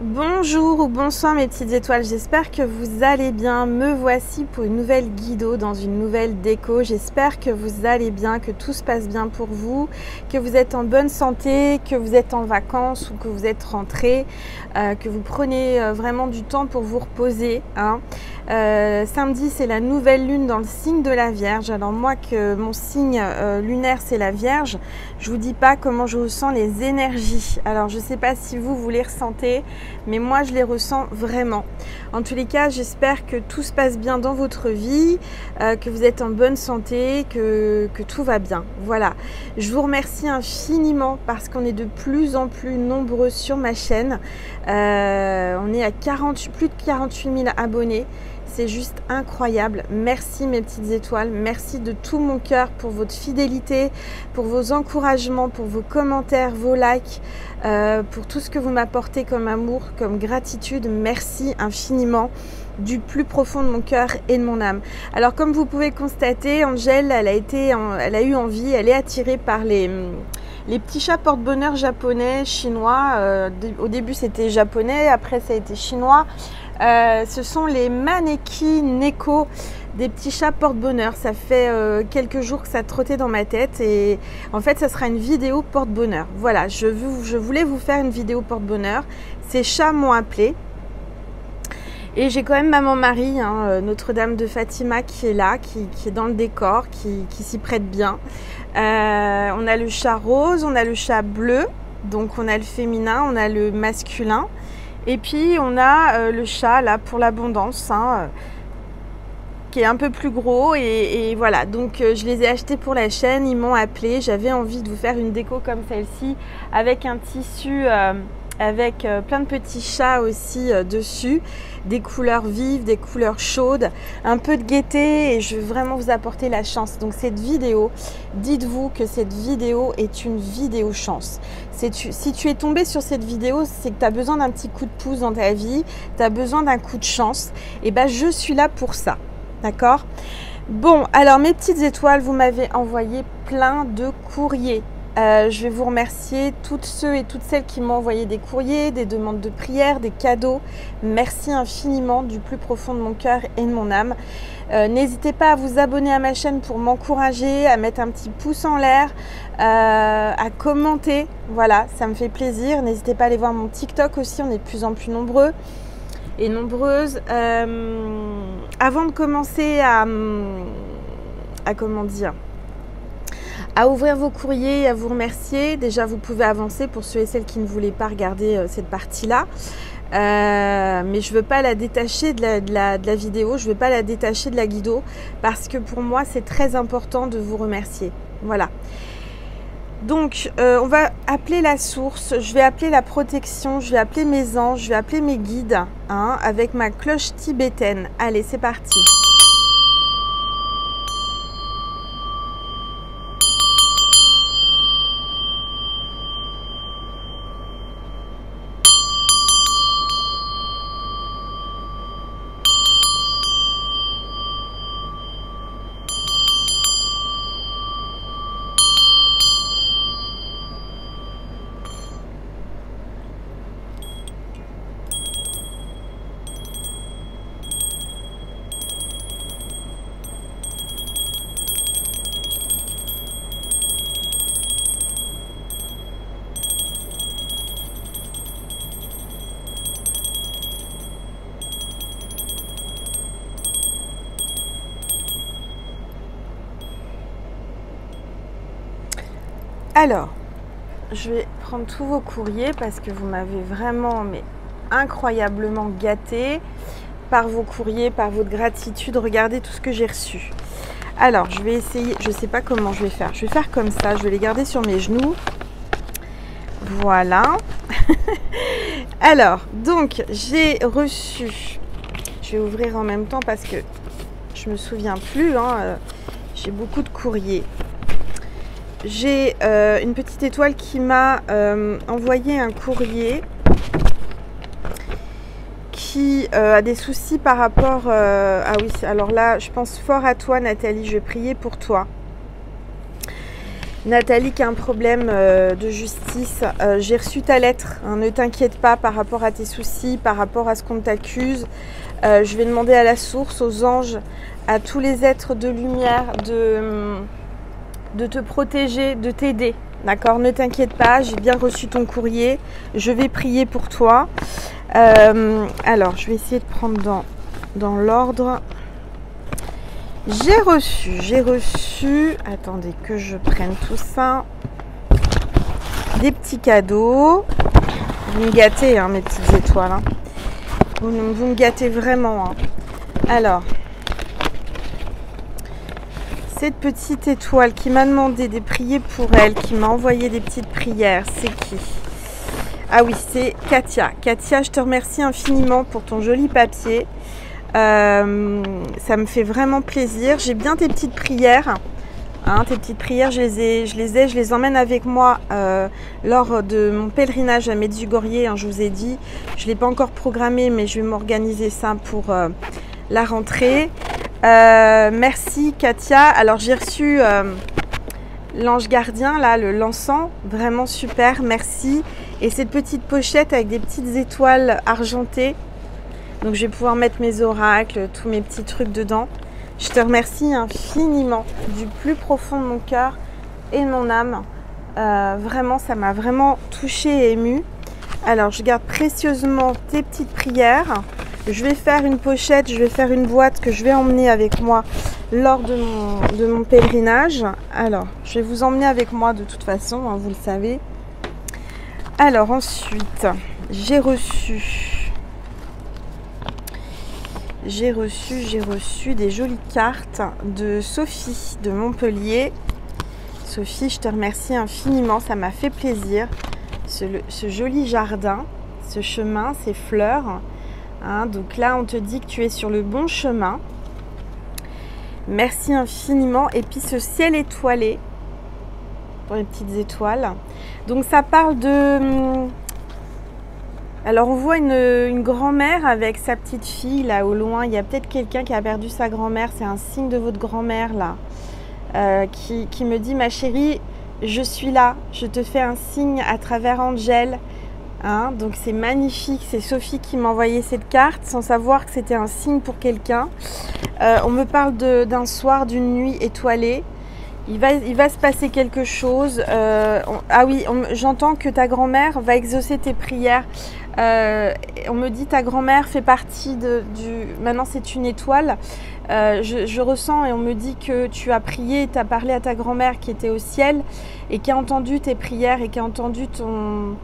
Bonjour ou bonsoir mes petites étoiles, j'espère que vous allez bien. Me voici pour une nouvelle guido dans une nouvelle déco. J'espère que vous allez bien, que tout se passe bien pour vous, que vous êtes en bonne santé, que vous êtes en vacances ou que vous êtes rentrés, que vous prenez vraiment du temps pour vous reposer. Samedi, c'est la nouvelle lune dans le signe de la Vierge. Alors moi, que mon signe lunaire, c'est la Vierge, je vous dis pas comment je ressens les énergies. Alors je sais pas si vous les ressentez, mais moi je les ressens vraiment. En tous les cas, j'espère que tout se passe bien dans votre vie, que vous êtes en bonne santé, que tout va bien. Voilà, je vous remercie infiniment parce qu'on est de plus en plus nombreux sur ma chaîne. On est à plus de 48 000 abonnés. C'est juste incroyable. Merci mes petites étoiles, merci de tout mon cœur pour votre fidélité, pour vos encouragements, pour vos commentaires, vos likes, pour tout ce que vous m'apportez comme amour, comme gratitude. Merci infiniment du plus profond de mon cœur et de mon âme. Alors comme vous pouvez constater, Angèle, elle a eu envie, elle est attirée par les petits chats porte-bonheur japonais, chinois. Au début c'était japonais, après ça a été chinois. Ce sont les Maneki Neko, des petits chats porte-bonheur. Ça fait quelques jours que ça trottait dans ma tête et en fait ça sera une vidéo porte-bonheur. Voilà, je voulais vous faire une vidéo porte-bonheur. Ces chats m'ont appelé. Et j'ai quand même Maman Marie, Notre-Dame de Fatima qui est là, qui est dans le décor, qui s'y prête bien. On a le chat rose, on a le chat bleu, donc on a le féminin, on a le masculin. Et puis on a le chat là pour l'abondance, qui est un peu plus gros et voilà. Donc je les ai achetés pour la chaîne, ils m'ont appelé. J'avais envie de vous faire une déco comme celle-ci avec un tissu avec plein de petits chats aussi dessus, des couleurs vives, des couleurs chaudes, un peu de gaieté et je veux vraiment vous apporter la chance. Donc cette vidéo, dites-vous que cette vidéo est une vidéo chance. Si tu es tombé sur cette vidéo, c'est que tu as besoin d'un petit coup de pouce dans ta vie, tu as besoin d'un coup de chance, et ben je suis là pour ça, d'accord? Bon, alors mes petites étoiles, vous m'avez envoyé plein de courriers. Je vais vous remercier toutes ceux et toutes celles qui m'ont envoyé des courriers, des demandes de prières, des cadeaux. Merci infiniment du plus profond de mon cœur et de mon âme. N'hésitez pas à vous abonner à ma chaîne pour m'encourager, à mettre un petit pouce en l'air, à commenter. Voilà, ça me fait plaisir. N'hésitez pas à aller voir mon TikTok aussi, on est de plus en plus nombreux et nombreuses. Avant de commencer à comment dire, à ouvrir vos courriers, à vous remercier. Déjà, vous pouvez avancer pour ceux et celles qui ne voulaient pas regarder cette partie-là. Mais je ne veux pas la détacher de la vidéo, je ne veux pas la détacher de la guido, parce que pour moi, c'est très important de vous remercier. Voilà. Donc, on va appeler la source, je vais appeler la protection, je vais appeler mes anges, je vais appeler mes guides, avec ma cloche tibétaine. Allez, c'est parti. Alors, je vais prendre tous vos courriers parce que vous m'avez vraiment incroyablement gâté par vos courriers, par votre gratitude. Regardez tout ce que j'ai reçu. Alors, je vais essayer, je ne sais pas comment je vais faire. Je vais faire comme ça, je vais les garder sur mes genoux. Voilà. Alors, donc, j'ai reçu, je vais ouvrir en même temps parce que je ne me souviens plus, j'ai beaucoup de courriers. J'ai une petite étoile qui m'a envoyé un courrier qui a des soucis par rapport... ah oui, alors là, je pense fort à toi, Nathalie, je vais prier pour toi. Nathalie qui a un problème de justice, j'ai reçu ta lettre, hein, ne t'inquiète pas par rapport à tes soucis, par rapport à ce qu'on t'accuse. Je vais demander à la source, aux anges, à tous les êtres de lumière de te protéger, de t'aider. D'accord, ne t'inquiète pas, j'ai bien reçu ton courrier, je vais prier pour toi. Alors, je vais essayer de prendre dans l'ordre. J'ai reçu, attendez que je prenne tout ça, des petits cadeaux. Vous me gâtez, hein, mes petites étoiles. Hein. Vous me gâtez vraiment. Hein. Alors, cette petite étoile qui m'a demandé de prier pour elle, qui m'a envoyé des petites prières, c'est qui? Ah oui, c'est Katia. Katia, je te remercie infiniment pour ton joli papier. Ça me fait vraiment plaisir. J'ai bien tes petites prières. Hein, tes petites prières, je les emmène avec moi lors de mon pèlerinage à Medjugorje. Hein, je vous ai dit, je ne l'ai pas encore programmé, mais je vais m'organiser ça pour la rentrée. Merci Katia. Alors j'ai reçu l'ange gardien, là, l'encens, vraiment super, merci. Et cette petite pochette avec des petites étoiles argentées. Donc je vais pouvoir mettre mes oracles, tous mes petits trucs dedans. Je te remercie infiniment du plus profond de mon cœur et de mon âme. Vraiment, ça m'a vraiment touchée et émue. Alors je garde précieusement tes petites prières. Je vais faire une pochette, je vais faire une boîte que je vais emmener avec moi lors de mon pèlerinage. Alors, je vais vous emmener avec moi de toute façon, hein, vous le savez. Alors ensuite, j'ai reçu des jolies cartes de Sophie de Montpellier. Sophie, je te remercie infiniment, ça m'a fait plaisir. Ce joli jardin, ce chemin, ces fleurs. Hein, donc là, on te dit que tu es sur le bon chemin. Merci infiniment. Et puis ce ciel étoilé, pour les petites étoiles. Donc ça parle de... Alors on voit une grand-mère avec sa petite fille là au loin. Il y a peut-être quelqu'un qui a perdu sa grand-mère. C'est un signe de votre grand-mère là. Qui me dit, ma chérie, je suis là. Je te fais un signe à travers Angèle. Hein, donc c'est magnifique. C'est Sophie qui m'a envoyé cette carte sans savoir que c'était un signe pour quelqu'un. On me parle d'un soir, d'une nuit étoilée. Il va se passer quelque chose. Ah oui, j'entends que ta grand-mère va exaucer tes prières. On me dit ta grand-mère fait partie maintenant c'est une étoile. Je ressens et on me dit que tu as prié, tu as parlé à ta grand-mère qui était au ciel et qui a entendu tes prières et qui a entendu ton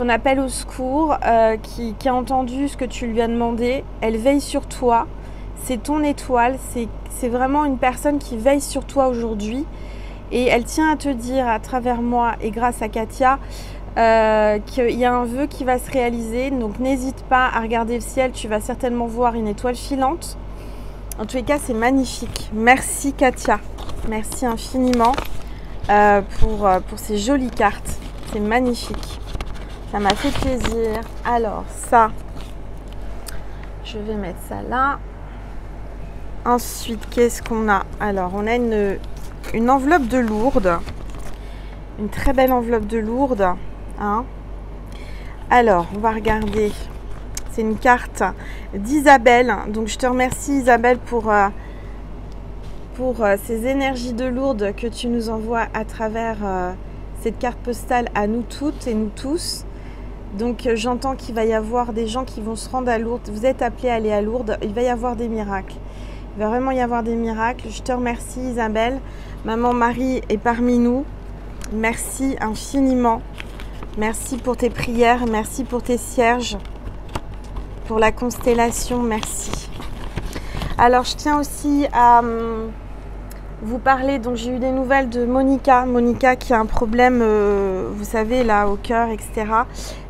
appel au secours, qui a entendu ce que tu lui as demandé. Elle veille sur toi. C'est ton étoile. C'est vraiment une personne qui veille sur toi aujourd'hui. Et elle tient à te dire à travers moi et grâce à Katia qu'il y a un vœu qui va se réaliser. Donc n'hésite pas à regarder le ciel. Tu vas certainement voir une étoile filante. En tous les cas, c'est magnifique. Merci Katia. Merci infiniment pour ces jolies cartes. C'est magnifique. Ça m'a fait plaisir. Alors ça, je vais mettre ça là. Ensuite, qu'est-ce qu'on a? Alors, on a une enveloppe de Lourdes. Une très belle enveloppe de Lourdes. Hein. Alors, on va regarder. C'est une carte d'Isabelle. Donc, je te remercie Isabelle pour ces énergies de Lourdes que tu nous envoies à travers cette carte postale à nous toutes et nous tous. Donc, j'entends qu'il va y avoir des gens qui vont se rendre à Lourdes. Vous êtes appelés à aller à Lourdes. Il va y avoir des miracles. Il va vraiment y avoir des miracles. Je te remercie Isabelle. Maman Marie est parmi nous. Merci infiniment. Merci pour tes prières. Merci pour tes cierges. Pour la constellation. Merci. Alors je tiens aussi à vous parler. Donc j'ai eu des nouvelles de Monica. Monica qui a un problème, vous savez, là au cœur, etc.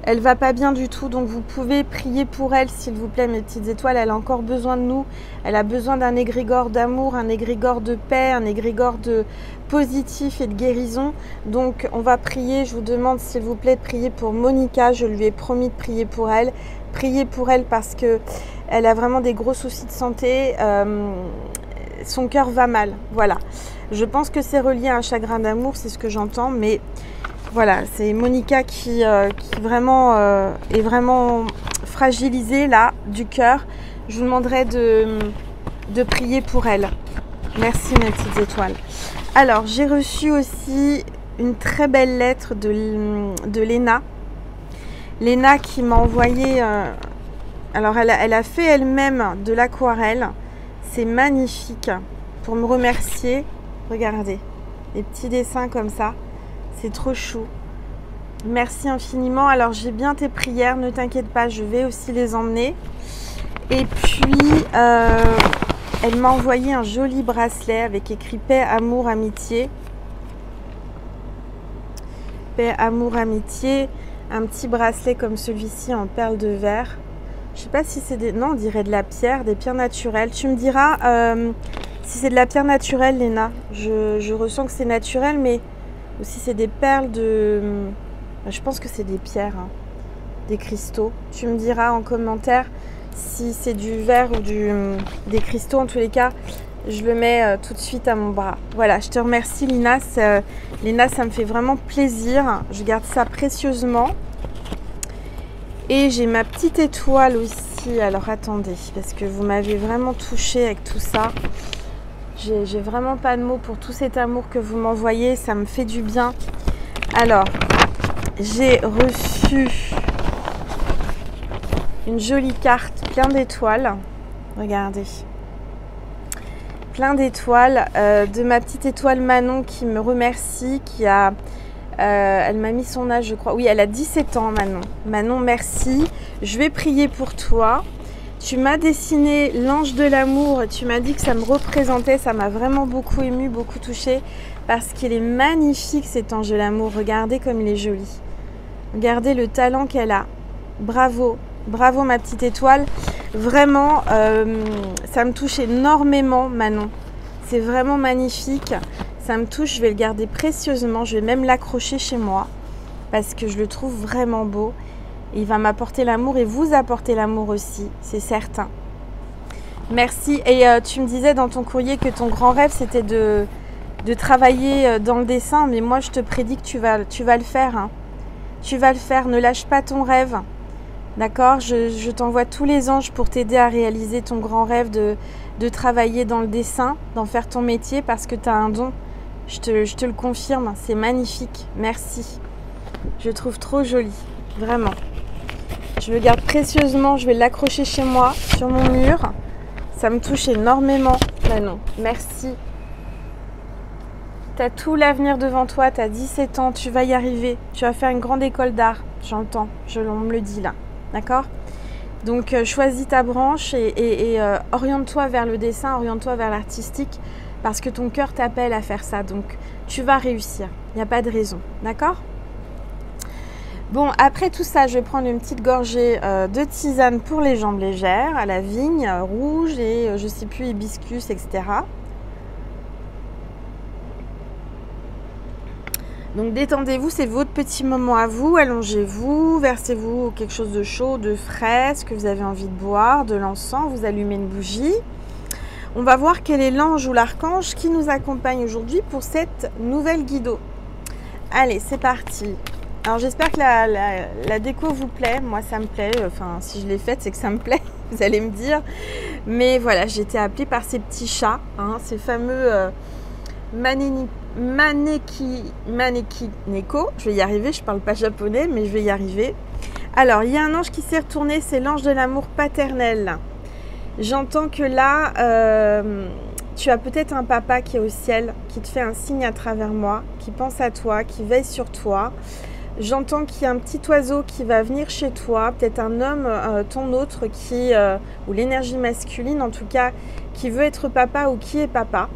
Elle va pas bien du tout, donc vous pouvez prier pour elle, s'il vous plaît, mes petites étoiles. Elle a encore besoin de nous. Elle a besoin d'un égrégore d'amour, un égrégore de paix, un égrégore de positif et de guérison. Donc, on va prier. Je vous demande, s'il vous plaît, de prier pour Monica. Je lui ai promis de prier pour elle. Priez pour elle parce que elle a vraiment des gros soucis de santé. son cœur va mal. Voilà. Je pense que c'est relié à un chagrin d'amour, c'est ce que j'entends. Mais voilà, c'est Monica qui vraiment est vraiment fragilisée là, du cœur. Je vous demanderai de prier pour elle. Merci mes petites étoiles. Alors, j'ai reçu aussi une très belle lettre de Léna. Léna qui m'a envoyé... alors, elle a fait elle-même de l'aquarelle. C'est magnifique. Pour me remercier, regardez. Les petits dessins comme ça. C'est trop chou. Merci infiniment. Alors, j'ai bien tes prières. Ne t'inquiète pas, je vais aussi les emmener. Et puis... elle m'a envoyé un joli bracelet avec écrit paix, amour, amitié. Paix, amour, amitié. Un petit bracelet comme celui-ci en perles de verre. Je sais pas si c'est des... Non, on dirait de la pierre, des pierres naturelles. Tu me diras si c'est de la pierre naturelle, Léna. Je ressens que c'est naturel, mais aussi c'est des perles de... Je pense que c'est des pierres, hein, des cristaux. Tu me diras en commentaire si c'est du verre ou des cristaux. En tous les cas, je le mets tout de suite à mon bras. Voilà, je te remercie Léna, ça me fait vraiment plaisir. Je garde ça précieusement. Et j'ai ma petite étoile aussi. Alors attendez, parce que vous m'avez vraiment touchée avec tout ça. J'ai vraiment pas de mots pour tout cet amour que vous m'envoyez. Ça me fait du bien. Alors, j'ai reçu une jolie carte plein d'étoiles. Regardez. Plein d'étoiles. De ma petite étoile Manon qui me remercie, qui a... elle m'a mis son âge, je crois. Oui, elle a 17 ans, Manon. Manon, merci. Je vais prier pour toi. Tu m'as dessiné l'ange de l'amour et tu m'as dit que ça me représentait. Ça m'a vraiment beaucoup émue, beaucoup touchée. Parce qu'il est magnifique, cet ange de l'amour. Regardez comme il est joli. Regardez le talent qu'elle a. Bravo. Bravo ma petite étoile, vraiment ça me touche énormément Manon, c'est vraiment magnifique, ça me touche, je vais le garder précieusement, je vais même l'accrocher chez moi parce que je le trouve vraiment beau, il va m'apporter l'amour et vous apporter l'amour aussi, c'est certain. Merci. Et tu me disais dans ton courrier que ton grand rêve c'était de travailler dans le dessin, mais moi je te prédis que tu vas le faire, hein. Tu vas le faire, ne lâche pas ton rêve. D'accord, je t'envoie tous les anges pour t'aider à réaliser ton grand rêve de travailler dans le dessin, d'en faire ton métier parce que tu as un don. Je te le confirme, c'est magnifique. Merci. Je le trouve trop joli, vraiment. Je le garde précieusement, je vais l'accrocher chez moi, sur mon mur. Ça me touche énormément, Manon. Merci. Tu as tout l'avenir devant toi, tu as 17 ans, tu vas y arriver. Tu vas faire une grande école d'art, j'entends, on me le dit là. D'accord? Donc choisis ta branche et oriente-toi vers le dessin, oriente-toi vers l'artistique parce que ton cœur t'appelle à faire ça. Donc tu vas réussir, il n'y a pas de raison. D'accord? Bon, après tout ça, je vais prendre une petite gorgée de tisane pour les jambes légères à la vigne rouge et je sais plus, hibiscus, etc. Donc détendez-vous, c'est votre petit moment à vous, allongez-vous, versez-vous quelque chose de chaud, de frais, ce que vous avez envie de boire, de l'encens, vous allumez une bougie. On va voir quel est l'ange ou l'archange qui nous accompagne aujourd'hui pour cette nouvelle guido. Allez, c'est parti. Alors j'espère que la déco vous plaît, moi ça me plaît, enfin si je l'ai faite c'est que ça me plaît, vous allez me dire. Mais voilà, j'ai été appelée par ces petits chats, hein, ces fameux Maneki Neko, je vais y arriver, je parle pas japonais mais je vais y arriver. Alors il y a un ange qui s'est retourné, c'est l'ange de l'amour paternel. J'entends que là tu as peut-être un papa qui est au ciel, qui te fait un signe à travers moi, qui pense à toi, qui veille sur toi. J'entends qu'il y a un petit oiseau qui va venir chez toi, peut-être un homme, ton autre, ou l'énergie masculine en tout cas, qui veut être papa ou qui est papa.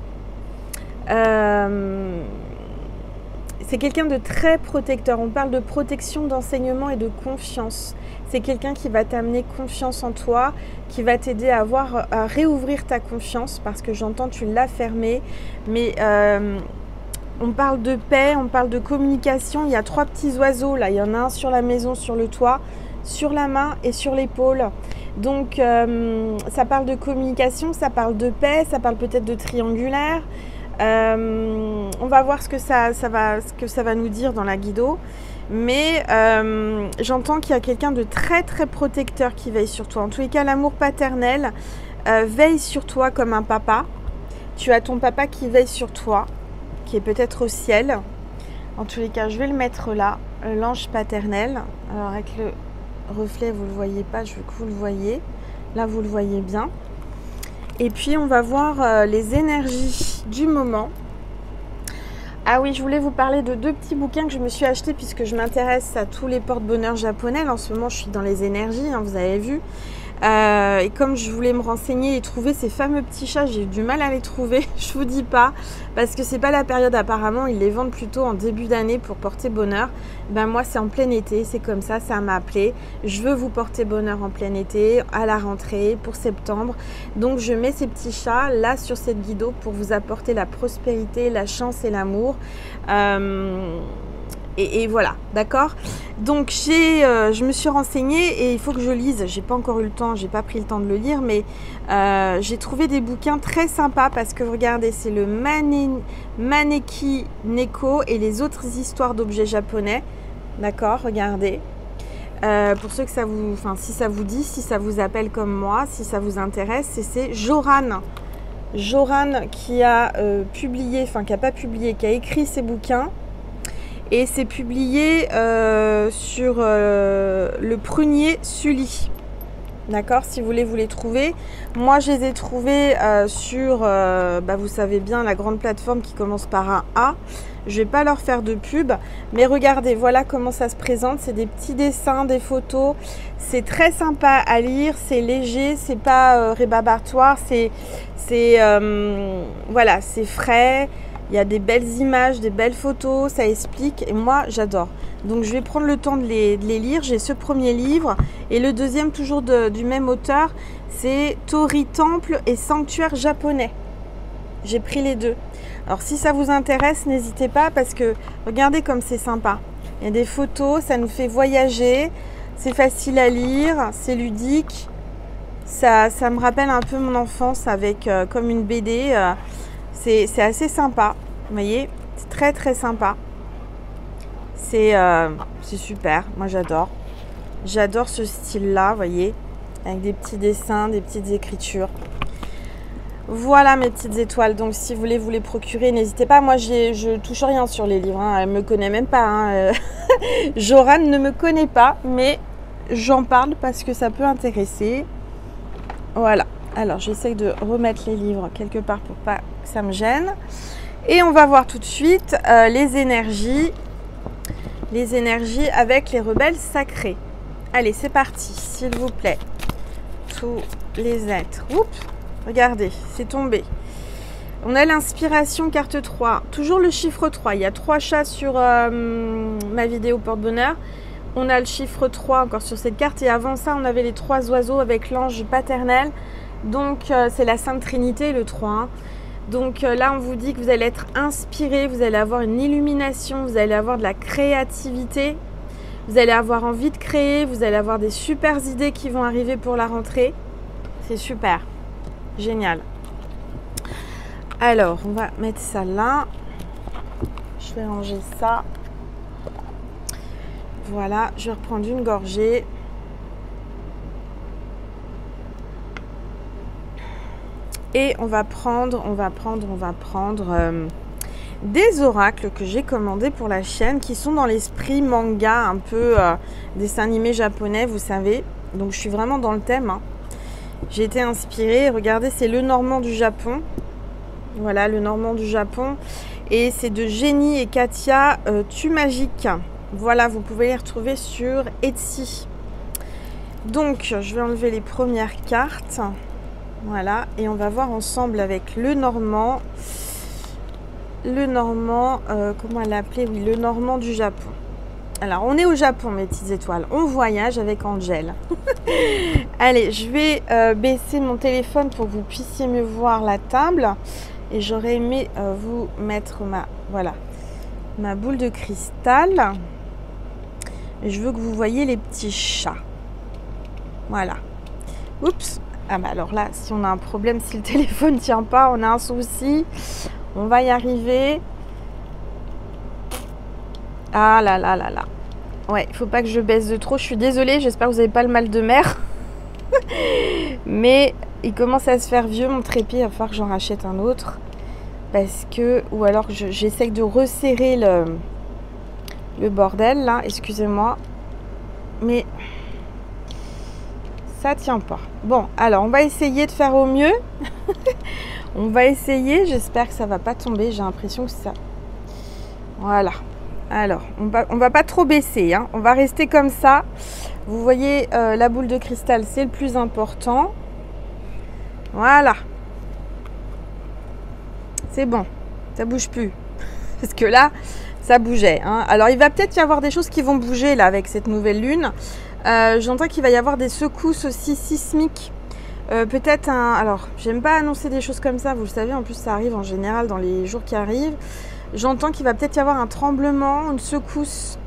C'est quelqu'un de très protecteur. On parle de protection, d'enseignement et de confiance. C'est quelqu'un qui va t'amener confiance en toi, qui va t'aider à réouvrir ta confiance parce que j'entends tu l'as fermée. Mais on parle de paix, on parle de communication. Il y a 3 petits oiseaux là. Il y en a un sur la maison, sur le toit, sur la main et sur l'épaule. Donc ça parle de communication, ça parle de paix, ça parle peut-être de triangulaire. On va voir ce que ça va nous dire dans la guido. Mais j'entends qu'il y a quelqu'un de très très protecteur qui veille sur toi. En tous les cas, l'amour paternel veille sur toi comme un papa. Tu as ton papa qui veille sur toi, qui est peut-être au ciel. En tous les cas, je vais le mettre là, l'ange paternel. Alors avec le reflet, vous ne le voyez pas, je veux que vous le voyez. Là, vous le voyez bien. Et puis, on va voir les énergies du moment. Ah oui, je voulais vous parler de 2 petits bouquins que je me suis achetés puisque je m'intéresse à tous les porte-bonheur japonais. En ce moment, je suis dans les énergies, hein, vous avez vu. Et comme je voulais me renseigner et trouver ces fameux petits chats, j'ai eu du mal à les trouver, je vous dis pas, parce que c'est pas la période apparemment, ils les vendent plutôt en début d'année pour porter bonheur. Ben moi c'est en plein été, c'est comme ça m'a appelé. Je veux vous porter bonheur en plein été, à la rentrée, pour septembre. Donc je mets ces petits chats là sur cette guido pour vous apporter la prospérité, la chance et l'amour. Et voilà, d'accord. Donc je me suis renseignée et il faut que je lise. J'ai pas encore eu le temps, j'ai pas pris le temps de le lire, mais j'ai trouvé des bouquins très sympas parce que regardez, c'est le Maneki Neko et les autres histoires d'objets japonais. D'accord, regardez. Pour ceux que ça vous, enfin si ça vous dit, si ça vous appelle comme moi, si ça vous intéresse, c'est Joran. Joran qui a publié, enfin qui a pas publié, qui a écrit ces bouquins. Et c'est publié sur le prunier Sully. D'accord, si vous voulez vous les trouver. Moi, je les ai trouvés sur, vous savez bien, la grande plateforme qui commence par un A. Je ne vais pas leur faire de pub. Mais regardez, voilà comment ça se présente. C'est des petits dessins, des photos. C'est très sympa à lire. C'est léger, c'est pas rébarbatoire. Voilà, c'est frais. Il y a des belles images, des belles photos, ça explique et moi j'adore. Donc je vais prendre le temps de les lire. J'ai ce premier livre et le deuxième toujours du même auteur, c'est Tori Temple et Sanctuaire japonais. J'ai pris les deux. Alors si ça vous intéresse, n'hésitez pas parce que regardez comme c'est sympa. Il y a des photos, ça nous fait voyager, c'est facile à lire, c'est ludique. Ça me rappelle un peu mon enfance avec comme une BD. C'est assez sympa, vous voyez, c'est très très sympa. C'est super, moi j'adore. J'adore ce style-là, vous voyez, avec des petits dessins, des petites écritures. Voilà mes petites étoiles, donc si vous voulez vous les procurer, n'hésitez pas. Moi je touche rien sur les livres, hein. Elle ne me connaît même pas. Hein. Joran ne me connaît pas, mais j'en parle parce que ça peut intéresser. Voilà. Alors, j'essaye de remettre les livres quelque part pour pas que ça me gêne. Et on va voir tout de suite les énergies avec les rebelles sacrés. Allez, c'est parti, s'il vous plaît. Tous les êtres. Oups, regardez, c'est tombé. On a l'inspiration carte 3. Toujours le chiffre 3. Il y a 3 chats sur ma vidéo porte-bonheur. On a le chiffre 3 encore sur cette carte. Et avant ça, on avait les 3 oiseaux avec l'ange paternel. Donc c'est la Sainte Trinité, le 3. Hein. Donc là, on vous dit que vous allez être inspiré, vous allez avoir une illumination, vous allez avoir de la créativité, vous allez avoir envie de créer, vous allez avoir des super idées qui vont arriver pour la rentrée. C'est super, génial. Alors, on va mettre ça là. Je vais ranger ça. Voilà, je vais reprendre une gorgée. Et on va prendre des oracles que j'ai commandés pour la chaîne qui sont dans l'esprit manga, un peu dessin animé japonais, vous savez. Donc je suis vraiment dans le thème. Hein. J'ai été inspirée. Regardez, c'est le Normand du Japon. Voilà, le Normand du Japon. Et c'est de Jenny et Katia Tumagique. Voilà, vous pouvez les retrouver sur Etsy. Donc, je vais enlever les premières cartes. Voilà, et on va voir ensemble avec le Normand. Le Normand, comment elle l'appelait? Oui, le Normand du Japon. Alors, on est au Japon, mes petites étoiles. On voyage avec Angel. Allez, je vais baisser mon téléphone pour que vous puissiez mieux voir la table. Et j'aurais aimé vous mettre ma boule de cristal. Et je veux que vous voyez les petits chats. Voilà. Oups. Ah bah alors là, si on a un problème, si le téléphone ne tient pas, on a un souci. On va y arriver. Ah là là là là. Ouais, il faut pas que je baisse de trop. Je suis désolée, j'espère que vous n'avez pas le mal de mer. Mais il commence à se faire vieux mon trépied. Il va falloir que j'en rachète un autre. Parce que... Ou alors j'essaye de resserrer le bordel là. Excusez-moi. Mais... ça tient pas. Bon, alors on va essayer de faire au mieux. On va essayer. J'espère que ça va pas tomber. J'ai l'impression que ça... Voilà. Alors, on va pas trop baisser. Hein. On va rester comme ça. Vous voyez, la boule de cristal, c'est le plus important. Voilà. C'est bon. Ça bouge plus. Parce que là, ça bougeait. Hein. Alors, il va peut-être y avoir des choses qui vont bouger là avec cette nouvelle lune. J'entends qu'il va y avoir des secousses aussi sismiques. Peut-être un... Alors, j'aime pas annoncer des choses comme ça. Vous le savez, en plus, ça arrive en général dans les jours qui arrivent. J'entends qu'il va peut-être y avoir un tremblement, une secousse,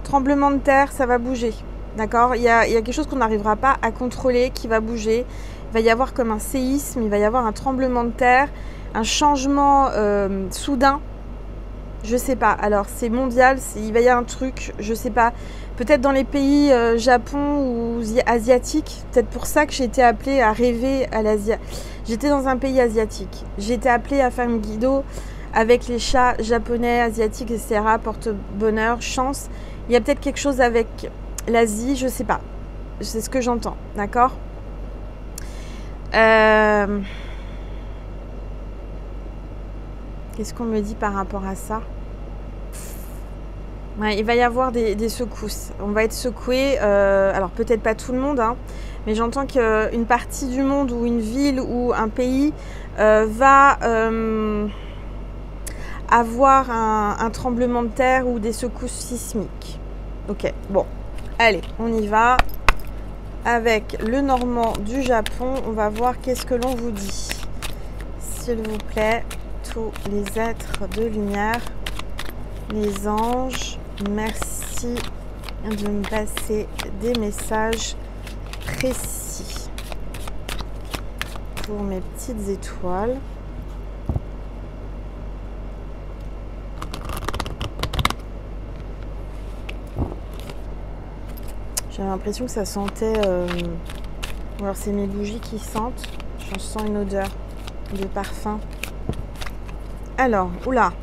tremblement de terre, ça va bouger. D'accord ? Il y a quelque chose qu'on n'arrivera pas à contrôler, qui va bouger. Il va y avoir comme un séisme, il va y avoir un tremblement de terre, un changement soudain. Je sais pas. Alors, c'est mondial, il va y avoir un truc, je sais pas. Peut-être dans les pays Japon ou asiatiques. Peut-être pour ça que j'ai été appelée à rêver à l'Asie. J'étais dans un pays asiatique. J'ai été appelée à faire une guido avec les chats japonais, asiatiques, etc. Porte-bonheur, chance. Il y a peut-être quelque chose avec l'Asie, je sais pas. C'est ce que j'entends, d'accord ? Qu'est-ce qu'on me dit par rapport à ça ? Ouais, il va y avoir des secousses. On va être secoué. Alors peut-être pas tout le monde, hein, mais j'entends qu'une partie du monde ou une ville ou un pays va... avoir un tremblement de terre ou des secousses sismiques. Ok, bon, allez, on y va. Avec le Normand du Japon, on va voir qu'est-ce que l'on vous dit. S'il vous plaît, tous les êtres de lumière, les anges, merci de me passer des messages précis pour mes petites étoiles. J'ai l'impression que ça sentait... Ou alors c'est mes bougies qui sentent. J'en sens une odeur de parfum. Alors, oula.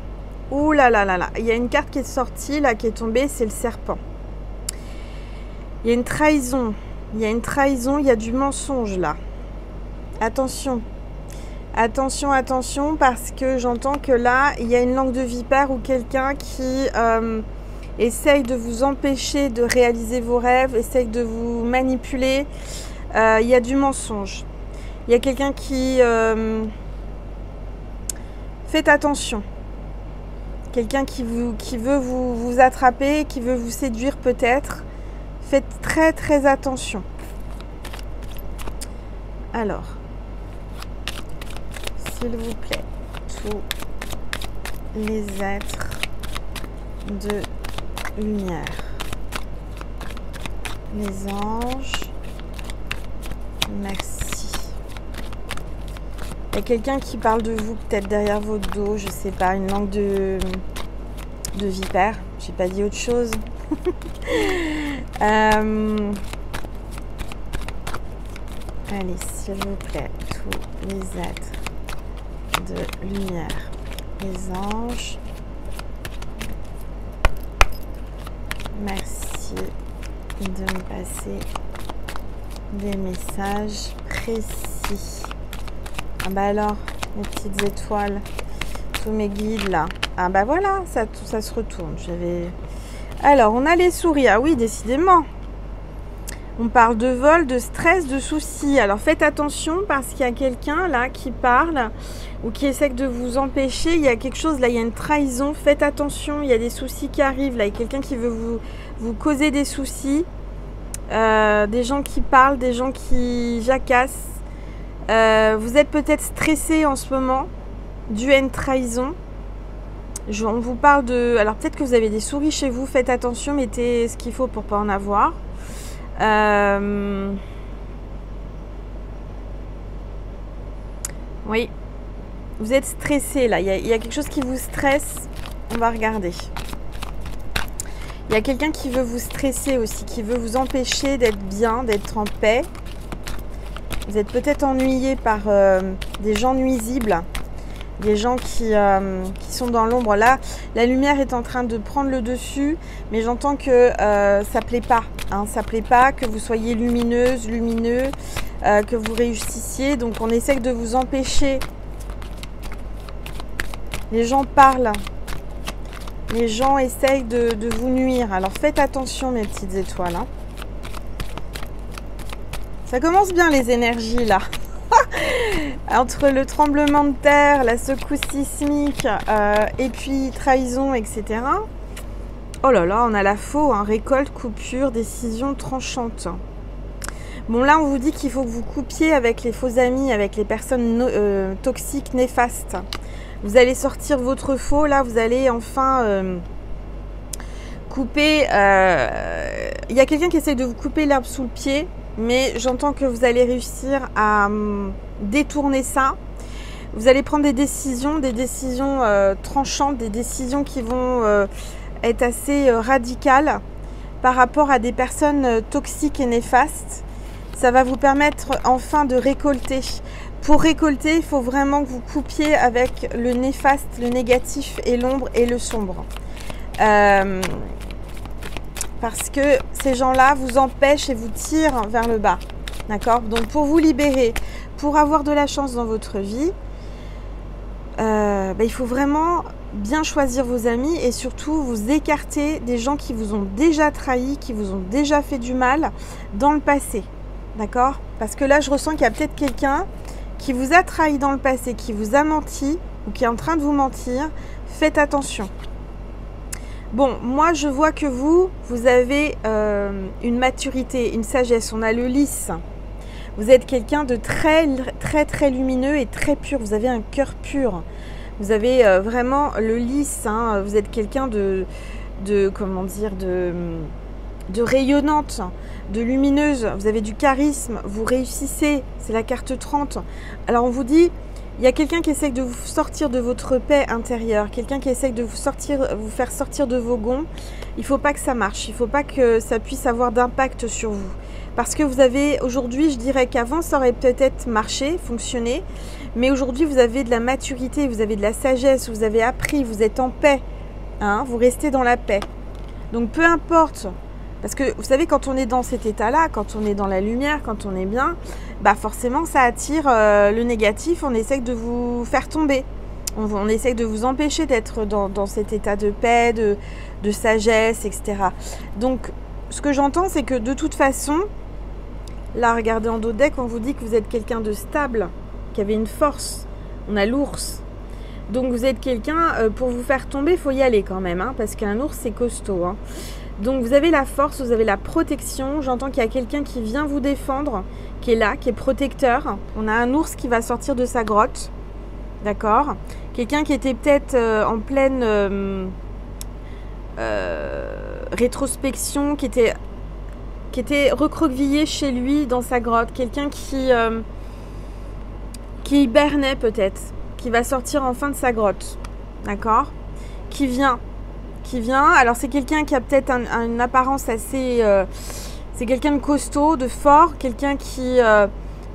Oula là là là. Il y a une carte qui est sortie, là, qui est tombée, c'est le serpent. Il y a une trahison. Il y a une trahison, il y a du mensonge, là. Attention. Attention, attention, parce que j'entends que là, il y a une langue de vipère ou quelqu'un qui... essaye de vous empêcher de réaliser vos rêves, essaye de vous manipuler. Il y a du mensonge. Il y a quelqu'un qui... Faites attention. Quelqu'un qui veut vous attraper, qui veut vous séduire peut-être. Faites très très attention. Alors, s'il vous plaît, tous les êtres de lumière, les anges, merci. Il y a quelqu'un qui parle de vous peut-être derrière votre dos, je sais pas, une langue de vipère, j'ai pas dit autre chose. Allez, s'il vous plaît, tous les êtres de lumière, les anges, merci de me passer des messages précis. Ah bah alors, mes petites étoiles, tous mes guides là. Ah bah voilà, ça se retourne. Alors, on a les souris. Ah oui, décidément. On parle de vol, de stress, de soucis. Alors faites attention parce qu'il y a quelqu'un là qui parle ou qui essaie de vous empêcher. Il y a quelque chose là, il y a une trahison. Faites attention, il y a des soucis qui arrivent là. Il y a quelqu'un qui veut vous causer des soucis. Des gens qui parlent, des gens qui jacassent. Vous êtes peut-être stressé en ce moment dû à une trahison. On vous parle de... Alors peut-être que vous avez des souris chez vous. Faites attention, mettez ce qu'il faut pour pas en avoir. Oui, vous êtes stressé là. Il y a quelque chose qui vous stresse. On va regarder. Il y a quelqu'un qui veut vous stresser aussi, qui veut vous empêcher d'être bien, d'être en paix. Vous êtes peut-être ennuyé par des gens nuisibles, des gens qui sont dans l'ombre. Là, la lumière est en train de prendre le dessus, mais j'entends que ça plaît pas. Hein, ça plaît pas que vous soyez lumineuse, lumineux, que vous réussissiez. Donc on essaie de vous empêcher. Les gens parlent. Les gens essayent de vous nuire. Alors faites attention mes petites étoiles. Hein. Ça commence bien les énergies là. Entre le tremblement de terre, la secousse sismique et puis trahison, etc. Oh là là, on a la faux. Hein. Récolte, coupure, décision tranchante. Bon là on vous dit qu'il faut que vous coupiez avec les faux amis, avec les personnes toxiques, néfastes. Vous allez sortir votre faux, là, vous allez enfin couper. Il y a quelqu'un qui essaie de vous couper l'herbe sous le pied, mais j'entends que vous allez réussir à détourner ça. Vous allez prendre des décisions tranchantes, des décisions qui vont être assez radicales par rapport à des personnes toxiques et néfastes. Ça va vous permettre enfin de récolter. Pour récolter, il faut vraiment que vous coupiez avec le néfaste, le négatif et l'ombre et le sombre. Parce que ces gens-là vous empêchent et vous tirent vers le bas. D'accord? Donc pour vous libérer, pour avoir de la chance dans votre vie, il faut vraiment bien choisir vos amis et surtout vous écarter des gens qui vous ont déjà trahi, qui vous ont déjà fait du mal dans le passé. D'accord? Parce que là, je ressens qu'il y a peut-être quelqu'un qui vous a trahi dans le passé, qui vous a menti ou qui est en train de vous mentir. Faites attention. Bon, moi, je vois que vous avez une maturité, une sagesse. On a le lys. Vous êtes quelqu'un de très, très, très lumineux et très pur. Vous avez un cœur pur. Vous avez vraiment le lys. Hein. Vous êtes quelqu'un de rayonnante, de lumineuse, vous avez du charisme, vous réussissez, c'est la carte 30. Alors on vous dit, il y a quelqu'un qui essaie de vous sortir de votre paix intérieure, quelqu'un qui essaie de vous faire sortir de vos gonds. Il ne faut pas que ça marche, il ne faut pas que ça puisse avoir d'impact sur vous. Parce que vous avez, aujourd'hui, je dirais qu'avant ça aurait peut-être marché, fonctionné, mais aujourd'hui vous avez de la maturité, vous avez de la sagesse, vous avez appris, vous êtes en paix, hein, vous restez dans la paix. Donc peu importe. Parce que vous savez, quand on est dans cet état-là, quand on est dans la lumière, quand on est bien, forcément ça attire le négatif, on essaie de vous faire tomber. On essaie de vous empêcher d'être dans cet état de paix, de sagesse, etc. Donc ce que j'entends, c'est que de toute façon, là regardez en dos de deck, on vous dit que vous êtes quelqu'un de stable, qui avait une force. On a l'ours. Donc vous êtes quelqu'un, pour vous faire tomber, il faut y aller quand même, hein, parce qu'un ours c'est costaud. Hein. Donc vous avez la force, vous avez la protection. J'entends qu'il y a quelqu'un qui vient vous défendre, qui est là, qui est protecteur. On a un ours qui va sortir de sa grotte. D'accord? Quelqu'un qui était peut-être en pleine rétrospection, qui était recroquevillé chez lui dans sa grotte. Quelqu'un qui hibernait peut-être, qui va sortir enfin de sa grotte. D'accord? Qui vient. Alors c'est quelqu'un qui a peut-être une apparence assez... c'est quelqu'un de costaud, de fort, quelqu'un qui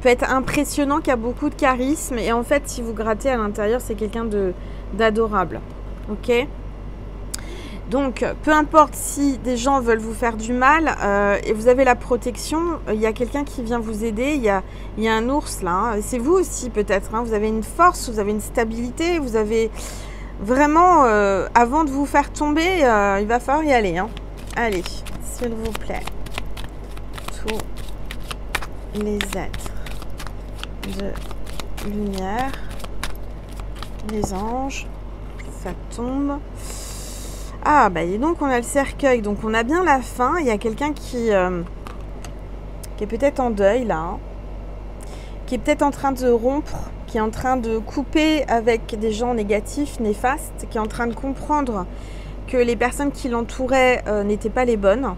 peut être impressionnant, qui a beaucoup de charisme. Et en fait, si vous grattez à l'intérieur, c'est quelqu'un d'adorable. Ok? Donc, peu importe si des gens veulent vous faire du mal et vous avez la protection, il y a quelqu'un qui vient vous aider, il y a un ours là. Hein, c'est vous aussi peut-être, hein, vous avez une force, vous avez une stabilité, vous avez... Vraiment, avant de vous faire tomber, il va falloir y aller. Hein. Allez, s'il vous plaît. Tous les êtres de lumière, les anges, ça tombe. Ah, et donc on a le cercueil. Donc on a bien la fin. Il y a quelqu'un qui est peut-être en deuil là. Hein, qui est peut-être en train de rompre, qui est en train de couper avec des gens négatifs, néfastes, qui est en train de comprendre que les personnes qui l'entouraient n'étaient pas les bonnes.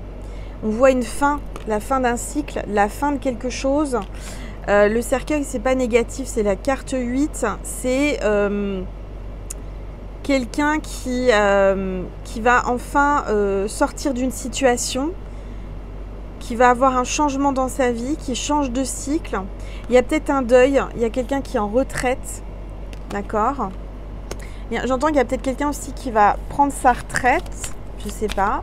On voit une fin, la fin d'un cycle, la fin de quelque chose. Le cercueil, c'est pas négatif, c'est la carte 8. C'est quelqu'un qui va enfin sortir d'une situation, qui va avoir un changement dans sa vie, qui change de cycle. Il y a peut-être un deuil, il y a quelqu'un qui est en retraite, d'accord? J'entends qu'il y a peut-être quelqu'un aussi qui va prendre sa retraite, je sais pas,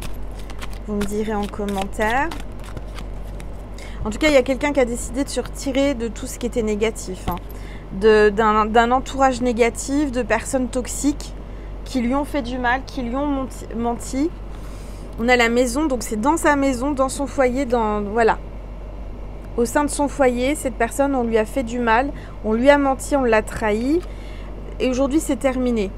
vous me direz en commentaire. En tout cas, il y a quelqu'un qui a décidé de se retirer de tout ce qui était négatif, hein. D'un entourage négatif, de personnes toxiques qui lui ont fait du mal, qui lui ont menti. On a la maison, donc c'est dans sa maison, dans son foyer, voilà. Au sein de son foyer, cette personne, on lui a fait du mal, on lui a menti, on l'a trahi. Et aujourd'hui, c'est terminé.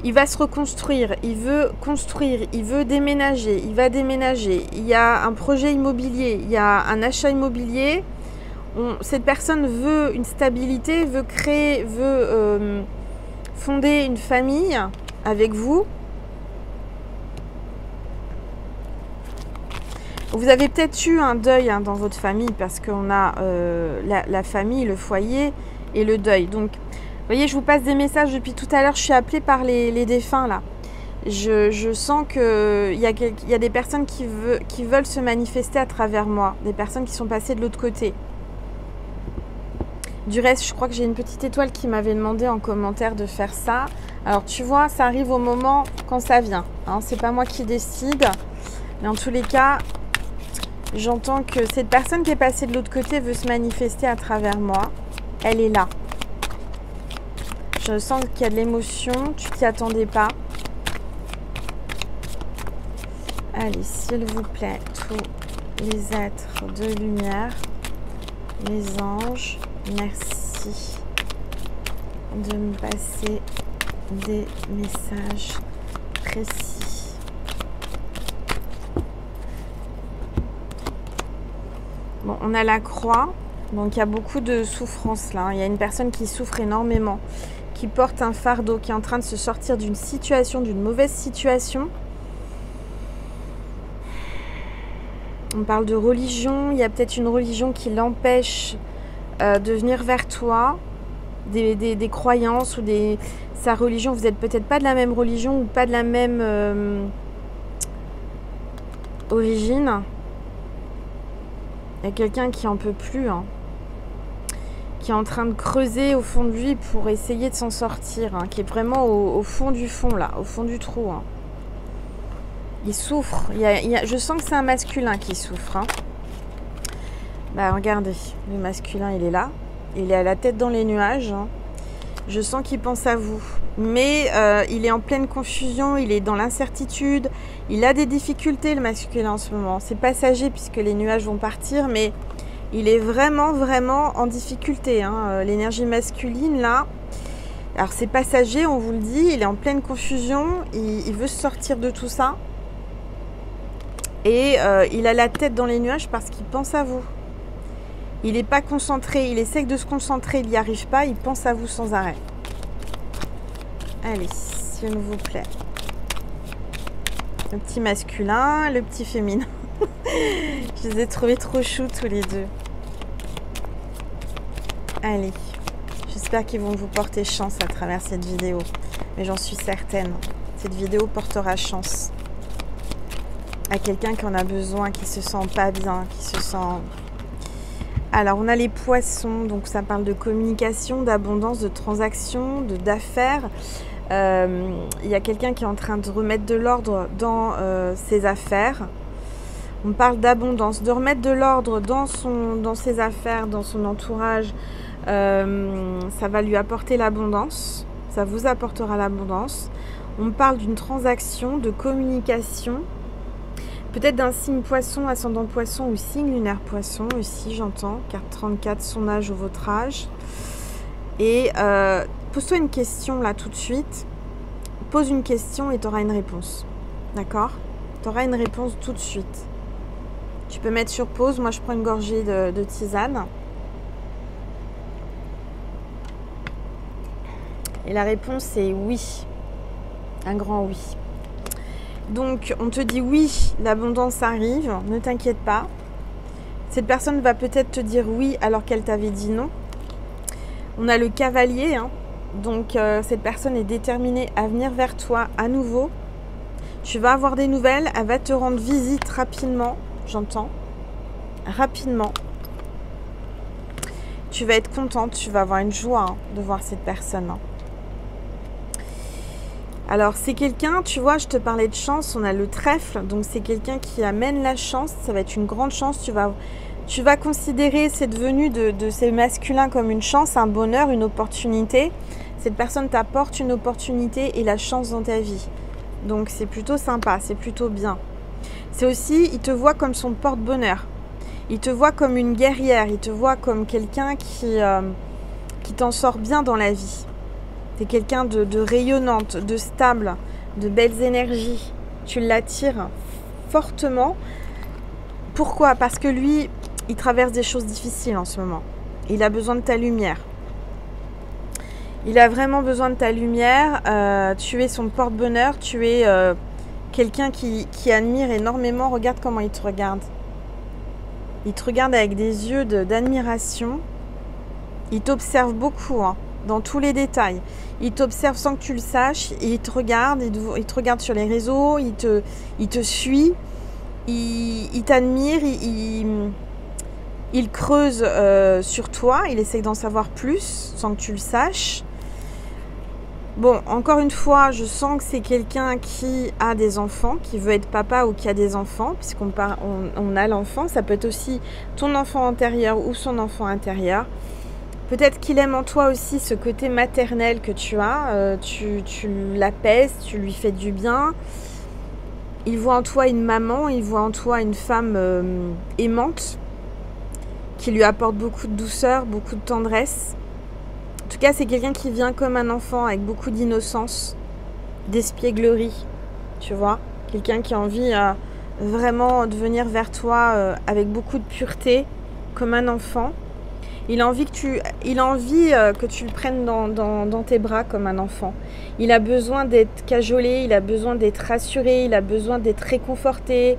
Il va se reconstruire, il veut construire, il veut déménager, il va déménager. Il y a un projet immobilier, il y a un achat immobilier. Cette personne veut une stabilité, veut créer, veut fonder une famille avec vous. Vous avez peut-être eu un deuil, hein, dans votre famille, parce qu'on a la famille, le foyer et le deuil. Donc, vous voyez, je vous passe des messages depuis tout à l'heure. Je suis appelée par les défunts, là. Je sens qu'il y a des personnes qui veulent se manifester à travers moi. Des personnes qui sont passées de l'autre côté. Du reste, je crois que j'ai une petite étoile qui m'avait demandé en commentaire de faire ça. Alors, tu vois, ça arrive au moment quand ça vient, hein. C'est pas moi qui décide. Mais en tous les cas, j'entends que cette personne qui est passée de l'autre côté veut se manifester à travers moi. Elle est là. Je sens qu'il y a de l'émotion. Tu t'y attendais pas. Allez, s'il vous plaît, tous les êtres de lumière, les anges, merci de me passer des messages précis. Bon, on a la croix, donc il y a beaucoup de souffrance là. Il y a une personne qui souffre énormément, qui porte un fardeau, qui est en train de se sortir d'une situation, d'une mauvaise situation. On parle de religion, il y a peut-être une religion qui l'empêche de venir vers toi, des croyances ou sa religion. Vous n'êtes peut-être pas de la même religion ou pas de la même origine. Il y a quelqu'un qui en peut plus, hein, qui est en train de creuser au fond de lui pour essayer de s'en sortir, hein, qui est vraiment au fond du fond, là, au fond du trou, hein. Il souffre. Je sens que c'est un masculin qui souffre, hein. Bah, regardez, le masculin, il est là. Il est à la tête dans les nuages, hein. Je sens qu'il pense à vous. Mais il est en pleine confusion, il est dans l'incertitude. Il a des difficultés, le masculin, en ce moment. C'est passager puisque les nuages vont partir, mais il est vraiment, vraiment en difficulté, hein. L'énergie masculine, là, alors c'est passager, on vous le dit. Il est en pleine confusion. Il veut sortir de tout ça. Et il a la tête dans les nuages parce qu'il pense à vous. Il n'est pas concentré, il essaie de se concentrer, il n'y arrive pas, il pense à vous sans arrêt. Allez, s'il vous plaît. Le petit masculin, le petit féminin. Je les ai trouvés trop choux tous les deux. Allez, j'espère qu'ils vont vous porter chance à travers cette vidéo. Mais j'en suis certaine, cette vidéo portera chance à quelqu'un qui en a besoin, qui se sent pas bien, qui se sent... Alors, on a les poissons, donc ça parle de communication, d'abondance, de transactions, d'affaires. Il y a quelqu'un qui est en train de remettre de l'ordre dans ses affaires. On parle d'abondance, de remettre de l'ordre dans ses affaires, dans son entourage. Ça va lui apporter l'abondance, ça vous apportera l'abondance. On parle d'une transaction, de communication. Peut-être d'un signe poisson, ascendant poisson ou signe lunaire poisson aussi, j'entends. Carte 34, son âge ou votre âge. Et pose-toi une question là tout de suite. Pose une question et tu auras une réponse. D'accord? Tu auras une réponse tout de suite. Tu peux mettre sur pause. Moi, je prends une gorgée de tisane. Et la réponse est oui. Un grand oui. Donc, on te dit oui, l'abondance arrive, ne t'inquiète pas. Cette personne va peut-être te dire oui alors qu'elle t'avait dit non. On a le cavalier, hein. Donc cette personne est déterminée à venir vers toi à nouveau. Tu vas avoir des nouvelles, elle va te rendre visite rapidement, j'entends. Rapidement. Tu vas être contente, tu vas avoir une joie hein, de voir cette personne. Hein. Alors c'est quelqu'un, tu vois, je te parlais de chance, on a le trèfle, donc c'est quelqu'un qui amène la chance, ça va être une grande chance, tu vas considérer cette venue de ces masculins comme une chance, un bonheur, une opportunité. Cette personne t'apporte une opportunité et la chance dans ta vie. Donc c'est plutôt sympa, c'est plutôt bien. C'est aussi, il te voit comme son porte-bonheur. Il te voit comme une guerrière, il te voit comme quelqu'un qui t'en sort bien dans la vie. Tu es quelqu'un de rayonnante, de stable, de belles énergies. Tu l'attires fortement. Pourquoi? Parce que lui, il traverse des choses difficiles en ce moment. Il a besoin de ta lumière. Il a vraiment besoin de ta lumière. Tu es son porte-bonheur. Tu es quelqu'un qui admire énormément. Regarde comment il te regarde. Il te regarde avec des yeux d'admiration. Il t'observe beaucoup, hein, dans tous les détails. Il t'observe sans que tu le saches. Il te regarde. Il te regarde sur les réseaux. Il te suit. Il t'admire. Il creuse sur toi. Il essaie d'en savoir plus sans que tu le saches. Bon, encore une fois, je sens que c'est quelqu'un qui a des enfants, qui veut être papa ou qui a des enfants, puisqu'on a l'enfant. Ça peut être aussi ton enfant intérieur ou son enfant intérieur. Peut-être qu'il aime en toi aussi ce côté maternel que tu as. Tu l'apaises, tu lui fais du bien. Il voit en toi une maman, il voit en toi une femme aimante, qui lui apporte beaucoup de douceur, beaucoup de tendresse. En tout cas, c'est quelqu'un qui vient comme un enfant avec beaucoup d'innocence, d'espièglerie, tu vois. Quelqu'un qui a envie vraiment de venir vers toi avec beaucoup de pureté, comme un enfant. Il a envie que tu le prennes dans tes bras comme un enfant. Il a besoin d'être cajolé, il a besoin d'être rassuré, il a besoin d'être réconforté.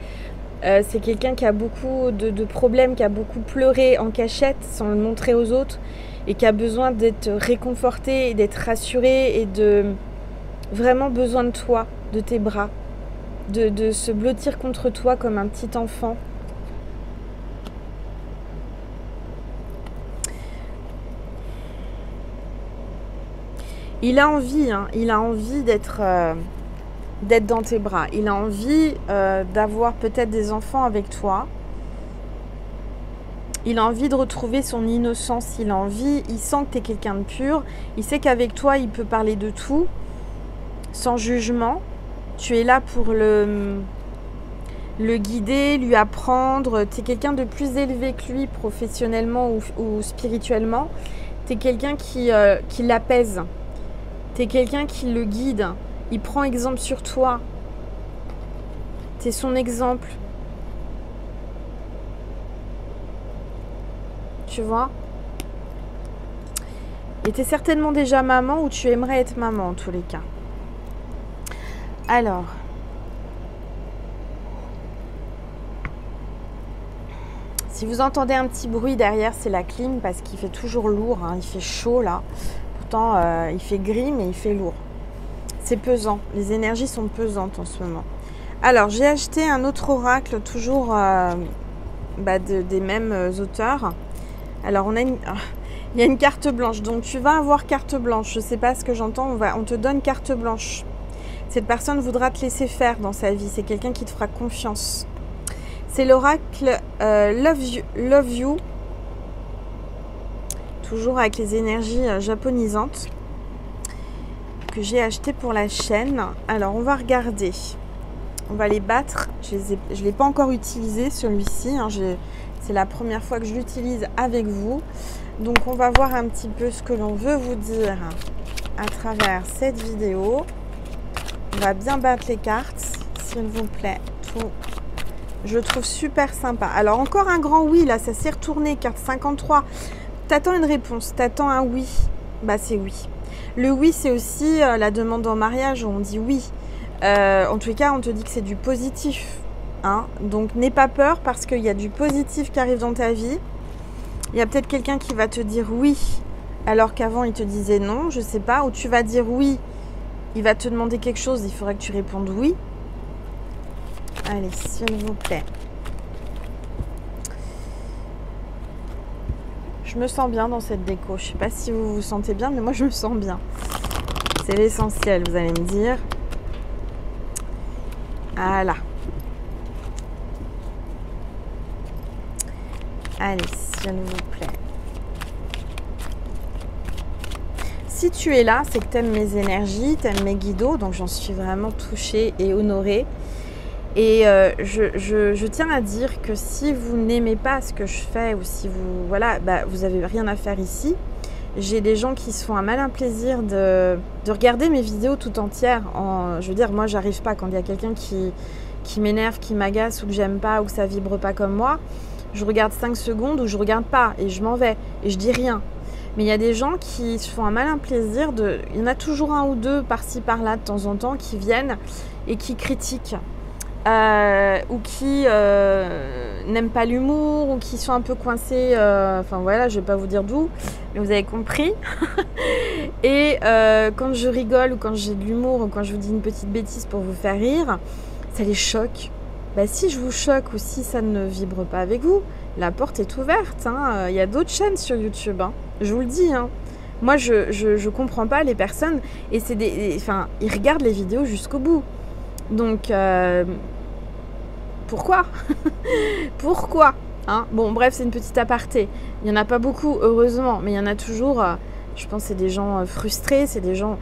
C'est quelqu'un qui a beaucoup de problèmes, qui a beaucoup pleuré en cachette sans le montrer aux autres et qui a besoin d'être réconforté et d'être rassuré et de vraiment besoin de toi, de tes bras, de se blottir contre toi comme un petit enfant. Il a envie d'être dans tes bras. Il a envie d'avoir peut-être des enfants avec toi. Il a envie de retrouver son innocence. Il sent que tu es quelqu'un de pur. Il sait qu'avec toi, il peut parler de tout, sans jugement. Tu es là pour le guider, lui apprendre. Tu es quelqu'un de plus élevé que lui, professionnellement ou spirituellement. Tu es quelqu'un qui l'apaise. Tu es quelqu'un qui le guide. Il prend exemple sur toi. Tu es son exemple. Tu vois? Et tu es certainement déjà maman ou tu aimerais être maman en tous les cas. Alors. Si vous entendez un petit bruit derrière, c'est la clim parce qu'il fait toujours lourd. Hein, il fait chaud là. Pourtant, il fait gris mais il fait lourd. C'est pesant. Les énergies sont pesantes en ce moment. Alors, j'ai acheté un autre oracle, toujours des mêmes auteurs. Alors, il y a une carte blanche. Donc, tu vas avoir carte blanche. Je ne sais pas ce que j'entends. On te donne carte blanche. Cette personne voudra te laisser faire dans sa vie. C'est quelqu'un qui te fera confiance. C'est l'oracle Love You. Toujours avec les énergies japonisantes. Que j'ai acheté pour la chaîne. Alors, on va regarder. On va les battre. Je ne l'ai pas encore utilisé, celui-ci. Hein. C'est la première fois que je l'utilise avec vous. Donc, on va voir un petit peu ce que l'on veut vous dire à travers cette vidéo. On va bien battre les cartes, s'il vous plaît. Je le trouve super sympa. Alors, encore un grand oui, là, ça s'est retourné. Carte 53. T'attends une réponse. T'attends un oui. Bah, c'est oui. Le oui, c'est aussi la demande en mariage où on dit oui. En tous les cas, on te dit que c'est du positif. hein. Donc n'aie pas peur parce qu'il y a du positif qui arrive dans ta vie. Il y a peut-être quelqu'un qui va te dire oui alors qu'avant il te disait non, je sais pas, ou tu vas dire oui, il va te demander quelque chose, il faudra que tu répondes oui. Allez, s'il vous plaît. Je me sens bien dans cette déco. Je sais pas si vous vous sentez bien, mais moi je me sens bien. C'est l'essentiel, vous allez me dire. Voilà. Allez, s'il vous plaît. Si tu es là, c'est que tu aimes mes énergies, tu aimes mes guidos, donc j'en suis vraiment touchée et honorée. Et je tiens à dire que si vous n'aimez pas ce que je fais ou si vous, voilà, bah, vous n'avez rien à faire ici, j'ai des gens qui se font un malin plaisir de regarder mes vidéos tout entières. Je veux dire, moi, j'arrive pas quand il y a quelqu'un qui m'énerve, qui m'agace ou que j'aime pas ou que ça vibre pas comme moi. Je regarde 5 secondes ou je regarde pas et je m'en vais et je dis rien. Mais il y a des gens qui se font un malin plaisir il y en a toujours un ou deux par-ci par-là de temps en temps qui viennent et qui critiquent. Ou qui n'aiment pas l'humour ou qui sont un peu coincés, enfin voilà, je vais pas vous dire d'où, mais vous avez compris. Et quand je rigole ou quand j'ai de l'humour ou quand je vous dis une petite bêtise pour vous faire rire, ça les choque. Bah, si je vous choque ou si ça ne vibre pas avec vous, la porte est ouverte, hein. Il y a d'autres chaînes sur YouTube, hein. Je vous le dis, hein. Moi je comprends pas les personnes et c'est enfin, ils regardent les vidéos jusqu'au bout. Donc, pourquoi pourquoi, hein? Bon, bref, c'est une petite aparté. Il n'y en a pas beaucoup, heureusement, mais il y en a toujours. Je pense que c'est des gens frustrés, c'est des gens...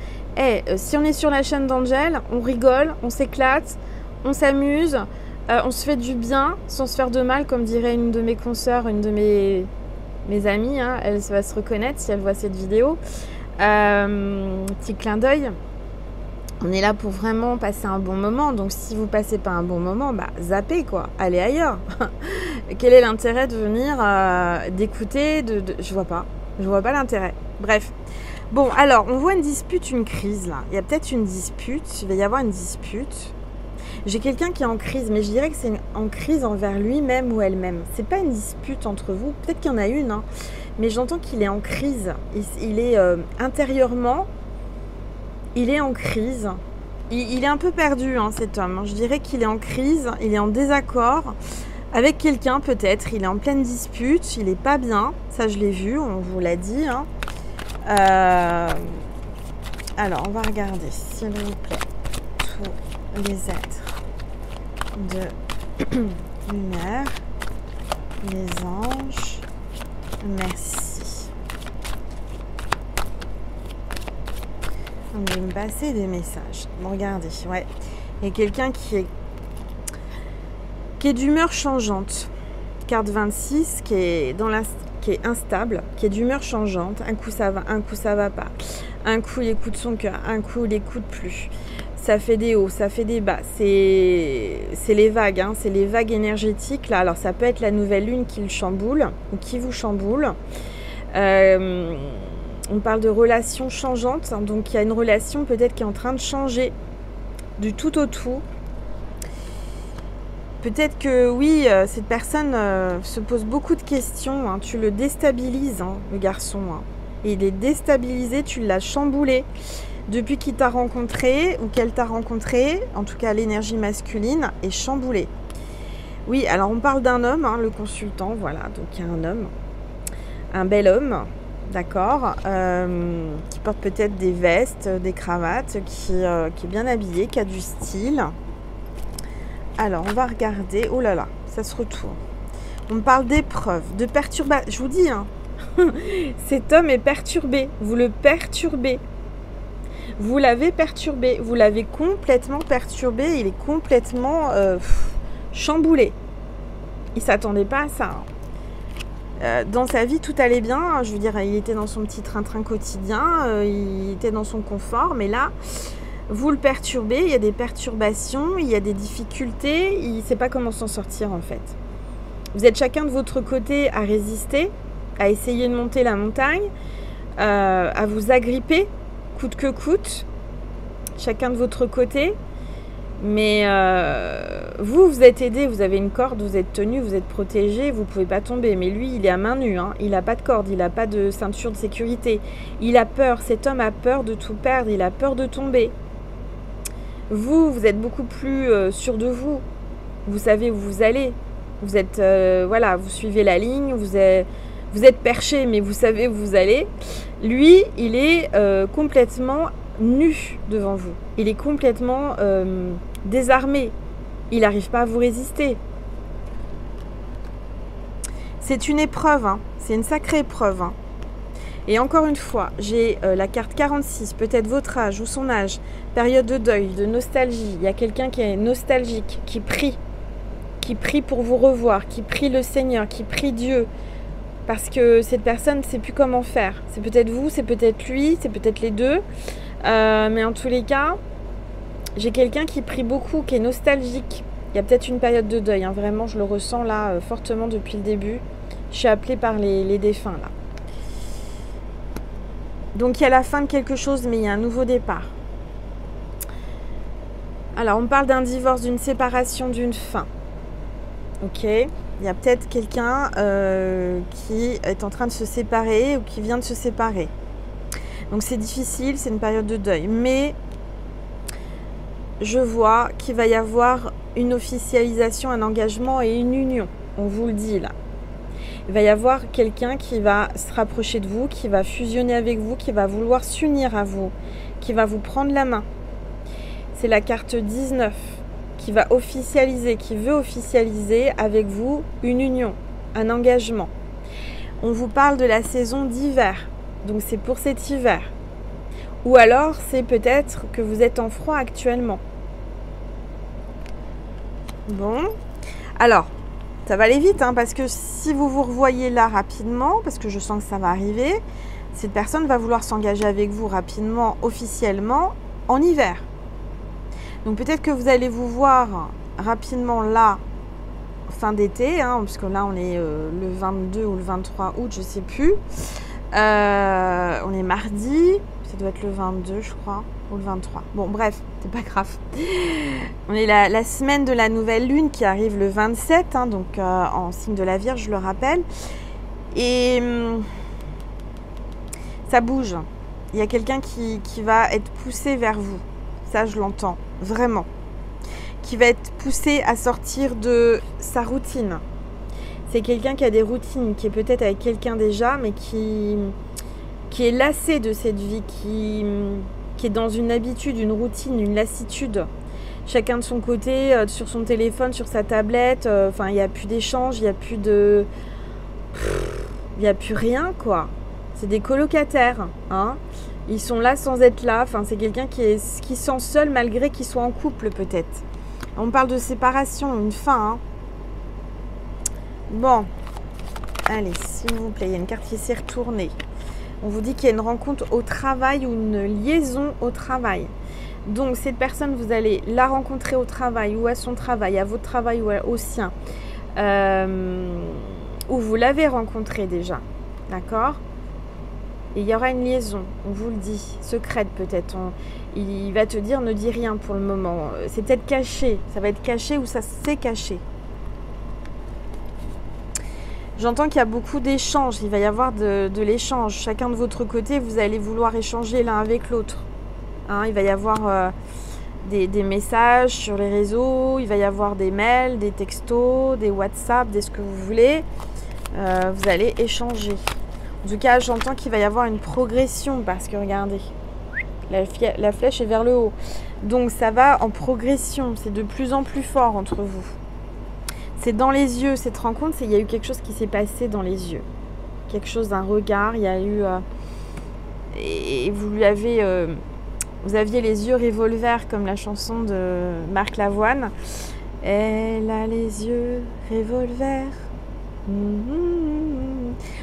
si on est sur la chaîne d'Angel, on rigole, on s'éclate, on s'amuse, on se fait du bien sans se faire de mal, comme dirait une de mes consoeurs, une de mes amies, hein, elle va se reconnaître si elle voit cette vidéo. Petit clin d'œil. On est là pour vraiment passer un bon moment. Donc, si vous passez pas un bon moment, bah, zappez, quoi. Allez ailleurs. Quel est l'intérêt de venir d'écouter Je vois pas. Je vois pas l'intérêt. Bref. Bon, alors, on voit une dispute, une crise, là. Il y a peut-être une dispute. Il va y avoir une dispute. J'ai quelqu'un qui est en crise, mais je dirais que c'est en crise envers lui-même ou elle-même. C'est pas une dispute entre vous. Peut-être qu'il y en a une, hein. Mais j'entends qu'il est en crise. Il est intérieurement... Il est en crise. Il est un peu perdu, hein, cet homme. Je dirais qu'il est en crise, il est en désaccord avec quelqu'un peut-être. Il est en pleine dispute, il n'est pas bien. Ça, je l'ai vu, on vous l'a dit, hein. Alors, on va regarder, s'il vous plaît, tous les êtres de lumière, les anges. Merci. On va me passer des messages. Bon, regardez, ouais. Il y a quelqu'un qui est d'humeur changeante. Carte 26, qui est instable, qui est d'humeur changeante. Un coup ça va, un coup ça va pas. Un coup il écoute son cœur, un coup il écoute plus. Ça fait des hauts, ça fait des bas. C'est les vagues, hein. C'est les vagues énergétiques là. Alors ça peut être la nouvelle lune qui le chamboule ou qui vous chamboule. On parle de relations changeantes, donc il y a une relation peut-être qui est en train de changer du tout au tout. Peut-être que oui, cette personne se pose beaucoup de questions, hein. Tu le déstabilises, hein, le garçon, hein. Et il est déstabilisé, tu l'as chamboulé depuis qu'il t'a rencontré ou qu'elle t'a rencontré. En tout cas, l'énergie masculine est chamboulée. Oui, alors on parle d'un homme, hein, le consultant, voilà, donc il y a un homme, un bel homme. D'accord, qui porte peut-être des vestes, des cravates, qui est bien habillé, qui a du style. Alors, on va regarder. Oh là là, ça se retourne. On parle d'épreuves, de perturbation. Je vous dis, hein, cet homme est perturbé. Vous le perturbez. Vous l'avez perturbé. Vous l'avez complètement perturbé. Il est complètement chamboulé. Il ne s'attendait pas à ça, hein. Dans sa vie, tout allait bien. Je veux dire, il était dans son petit train-train quotidien, il était dans son confort, mais là, vous le perturbez, il y a des perturbations, il y a des difficultés, il ne sait pas comment s'en sortir en fait. Vous êtes chacun de votre côté à résister, à essayer de monter la montagne, à vous agripper coûte que coûte, chacun de votre côté. Mais vous êtes aidé, vous avez une corde, vous êtes tenu, vous êtes protégé, vous ne pouvez pas tomber. Mais lui, il est à main nue, hein. Il n'a pas de corde, il n'a pas de ceinture de sécurité. Il a peur, cet homme a peur de tout perdre, il a peur de tomber. Vous êtes beaucoup plus sûr de vous. Vous savez où vous allez. Vous êtes, voilà, vous suivez la ligne, vous êtes perché, mais vous savez où vous allez. Lui, il est complètement nu devant vous. Il est complètement désarmé. Il n'arrive pas à vous résister. C'est une épreuve, hein. C'est une sacrée épreuve. Hein. Et encore une fois, j'ai la carte 46, peut-être votre âge ou son âge, période de deuil, de nostalgie. Il y a quelqu'un qui est nostalgique, qui prie pour vous revoir, qui prie le Seigneur, qui prie Dieu. Parce que cette personne ne sait plus comment faire. C'est peut-être vous, c'est peut-être lui, c'est peut-être les deux. Mais en tous les cas, j'ai quelqu'un qui prie beaucoup, qui est nostalgique. Il y a peut-être une période de deuil. Hein. Vraiment, je le ressens là fortement depuis le début. Je suis appelée par les défunts là. Donc il y a la fin de quelque chose, mais il y a un nouveau départ. Alors on parle d'un divorce, d'une séparation, d'une fin. Ok, il y a peut-être quelqu'un qui est en train de se séparer ou qui vient de se séparer. Donc c'est difficile, c'est une période de deuil. Mais je vois qu'il va y avoir une officialisation, un engagement et une union. On vous le dit là. Il va y avoir quelqu'un qui va se rapprocher de vous, qui va fusionner avec vous, qui va vouloir s'unir à vous, qui va vous prendre la main. C'est la carte 19 qui va officialiser, qui veut officialiser avec vous une union, un engagement. On vous parle de la saison d'hiver, donc c'est pour cet hiver. Ou alors c'est peut-être que vous êtes en froid actuellement. Bon, alors... ça va aller vite, hein, parce que si vous vous revoyez là rapidement, parce que je sens que ça va arriver, cette personne va vouloir s'engager avec vous rapidement, officiellement, en hiver. Donc peut-être que vous allez vous voir rapidement là, fin d'été, hein, parce que là on est le 22 ou le 23 août, je ne sais plus. On est mardi, ça doit être le 22 je crois, ou le 23. Bon bref, c'est pas grave. On est la semaine de la nouvelle lune qui arrive le 27, hein, donc en signe de la Vierge, je le rappelle. Et ça bouge. Il y a quelqu'un qui va être poussé vers vous. Ça, je l'entends, vraiment. Qui va être poussé à sortir de sa routine. C'est quelqu'un qui a des routines, qui est peut-être avec quelqu'un déjà, mais qui est lassé de cette vie, qui est dans une habitude, une routine, une lassitude. Chacun de son côté, sur son téléphone, sur sa tablette. Enfin, il n'y a plus d'échange, il n'y a plus de... Il n'y a plus rien, quoi. C'est des colocataires, hein. Ils sont là sans être là. Enfin, c'est quelqu'un qui se sent seul malgré qu'il soit en couple, peut-être. On parle de séparation, une fin, hein. Bon, allez, s'il vous plaît, il y a une carte qui s'est retournée. On vous dit qu'il y a une rencontre au travail ou une liaison au travail. Donc, cette personne, vous allez la rencontrer au travail ou à son travail, à votre travail ou au sien. Ou vous l'avez rencontré déjà, d'accord? Et il y aura une liaison, on vous le dit, secrète peut-être. Il va te dire, ne dis rien pour le moment. C'est peut-être caché, ça va être caché ou ça s'est caché. J'entends qu'il y a beaucoup d'échanges, il va y avoir de l'échange. Chacun de votre côté, vous allez vouloir échanger l'un avec l'autre. Hein, il va y avoir des messages sur les réseaux, il va y avoir des mails, des textos, des WhatsApp, des ce que vous voulez. Vous allez échanger. En tout cas, j'entends qu'il va y avoir une progression parce que regardez, la flèche est vers le haut. Donc ça va en progression, c'est de plus en plus fort entre vous. C'est dans les yeux, cette rencontre, il y a eu quelque chose qui s'est passé dans les yeux. Quelque chose, un regard, il y a eu... et vous lui avez... vous aviez les yeux revolver comme la chanson de Marc Lavoine. Elle a les yeux revolver.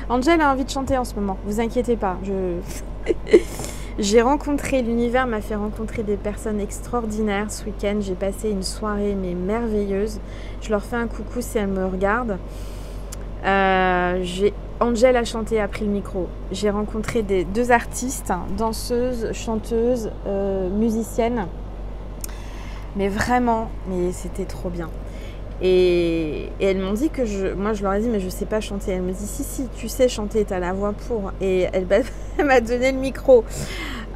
Angel a envie de chanter en ce moment, vous inquiétez pas. J'ai rencontré, l'univers m'a fait rencontrer des personnes extraordinaires ce week-end. J'ai passé une soirée mais merveilleuse. Je leur fais un coucou si elles me regardent. Angel a chanté, a pris le micro. J'ai rencontré deux artistes, danseuses, chanteuses, musiciennes. Mais vraiment, mais c'était trop bien. Et elles m'ont dit que moi je leur ai dit mais je sais pas chanter. Elle me dit si tu sais chanter, t'as la voix pour. Et elle m'a donné le micro.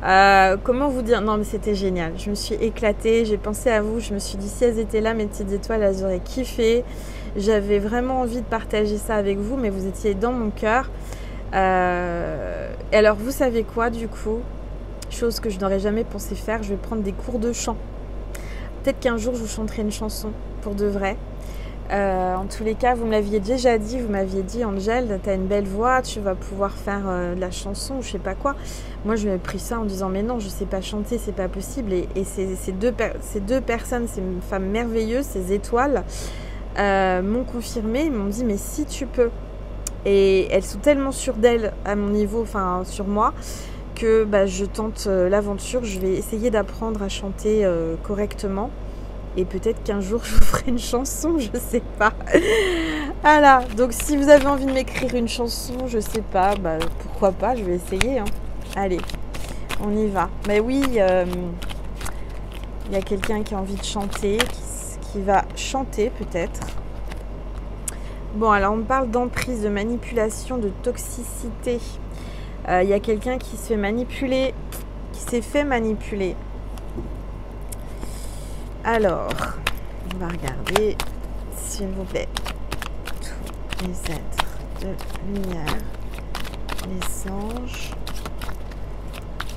Comment vous dire? Non mais c'était génial. Je me suis éclatée, j'ai pensé à vous. Je me suis dit si elles étaient là, mes petites étoiles, elles auraient kiffé. J'avais vraiment envie de partager ça avec vous, mais vous étiez dans mon cœur. Et alors vous savez quoi du coup? Chose que je n'aurais jamais pensé faire, je vais prendre des cours de chant. Peut-être qu'un jour je vous chanterai une chanson pour de vrai. En tous les cas, vous me l'aviez déjà dit, vous m'aviez dit Angel, tu as une belle voix, tu vas pouvoir faire de la chanson ou je sais pas quoi. Moi je m'avais pris ça en disant mais non, je sais pas chanter, c'est pas possible. Et ces deux personnes, ces femmes merveilleuses, ces étoiles, m'ont confirmé, ils m'ont dit mais si tu peux. Et elles sont tellement sûres d'elles à mon niveau, enfin sur moi, que je tente l'aventure. Je vais essayer d'apprendre à chanter correctement. Et peut-être qu'un jour je vous ferai une chanson, je sais pas. Voilà, donc si vous avez envie de m'écrire une chanson, je sais pas, pourquoi pas, je vais essayer. Hein. Allez, on y va. Mais oui, il y a quelqu'un qui a envie de chanter, qui va chanter peut-être. Bon, alors on me parle d'emprise, de manipulation, de toxicité. Il y a quelqu'un qui se fait manipuler, qui s'est fait manipuler. Alors, on va regarder, s'il vous plaît, tous les êtres de lumière, les anges,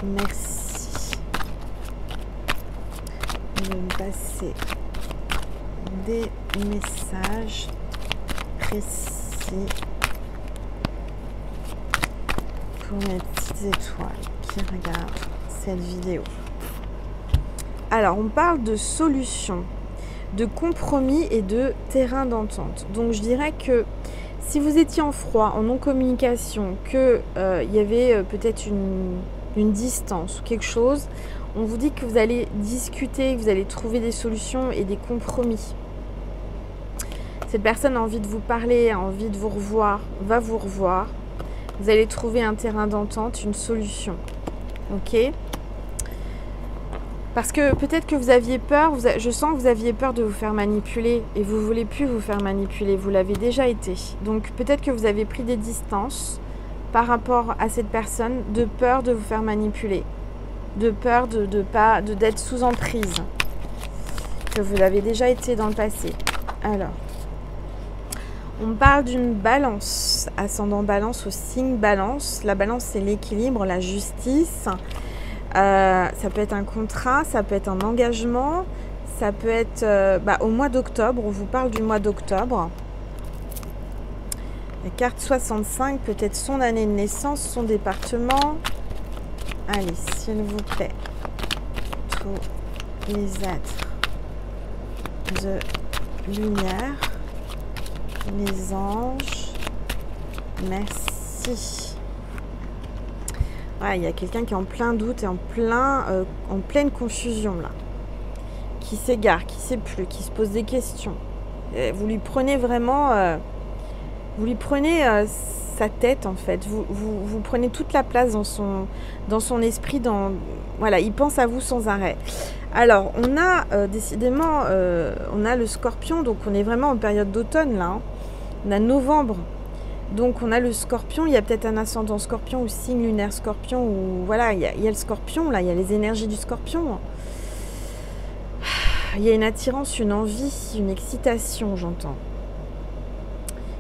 merci de me passer des messages précis pour mes petites étoiles qui regardent cette vidéo. Alors, on parle de solutions, de compromis et de terrain d'entente. Donc, je dirais que si vous étiez en froid, en non-communication, qu'il y avait peut-être une distance ou quelque chose, on vous dit que vous allez discuter, que vous allez trouver des solutions et des compromis. Cette personne a envie de vous parler, a envie de vous revoir, va vous revoir. Vous allez trouver un terrain d'entente, une solution. Ok ? Parce que peut-être que vous aviez peur, je sens que vous aviez peur de vous faire manipuler et vous ne voulez plus vous faire manipuler, vous l'avez déjà été. Donc peut-être que vous avez pris des distances par rapport à cette personne de peur de vous faire manipuler, de peur d'être sous emprise, que vous l'avez déjà été dans le passé. Alors, on parle d'une balance, ascendant balance au signe balance. La balance, c'est l'équilibre, la justice. Ça peut être un contrat, ça peut être un engagement, ça peut être au mois d'octobre, on vous parle du mois d'octobre. La carte 65, peut-être son année de naissance, son département. Allez, s'il vous plaît, tous les êtres de lumière, les anges, merci. Il y a quelqu'un qui est en plein doute et en pleine confusion là, qui s'égare, qui ne sait plus, qui se pose des questions. Et vous lui prenez vraiment, sa tête en fait. Vous prenez toute la place dans son esprit. Voilà, il pense à vous sans arrêt. Alors, on a décidément, on a le Scorpion, donc on est vraiment en période d'automne là. Hein. On a novembre. Donc on a le Scorpion, il y a peut-être un ascendant Scorpion ou signe lunaire Scorpion, ou voilà, il y a le Scorpion, là, il y a les énergies du Scorpion. Il y a une attirance, une envie, une excitation, j'entends.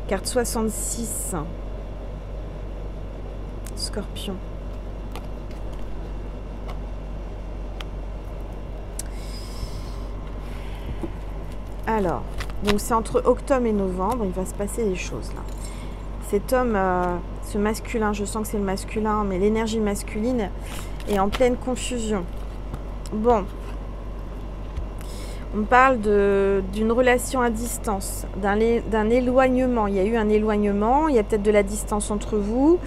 Carte 66, Scorpion. Alors, donc c'est entre octobre et novembre, il va se passer des choses là. Cet homme, ce masculin, je sens que c'est le masculin, mais l'énergie masculine est en pleine confusion. Bon, on parle d'une relation à distance, d'un éloignement. Il y a eu un éloignement, il y a peut-être de la distance entre vous.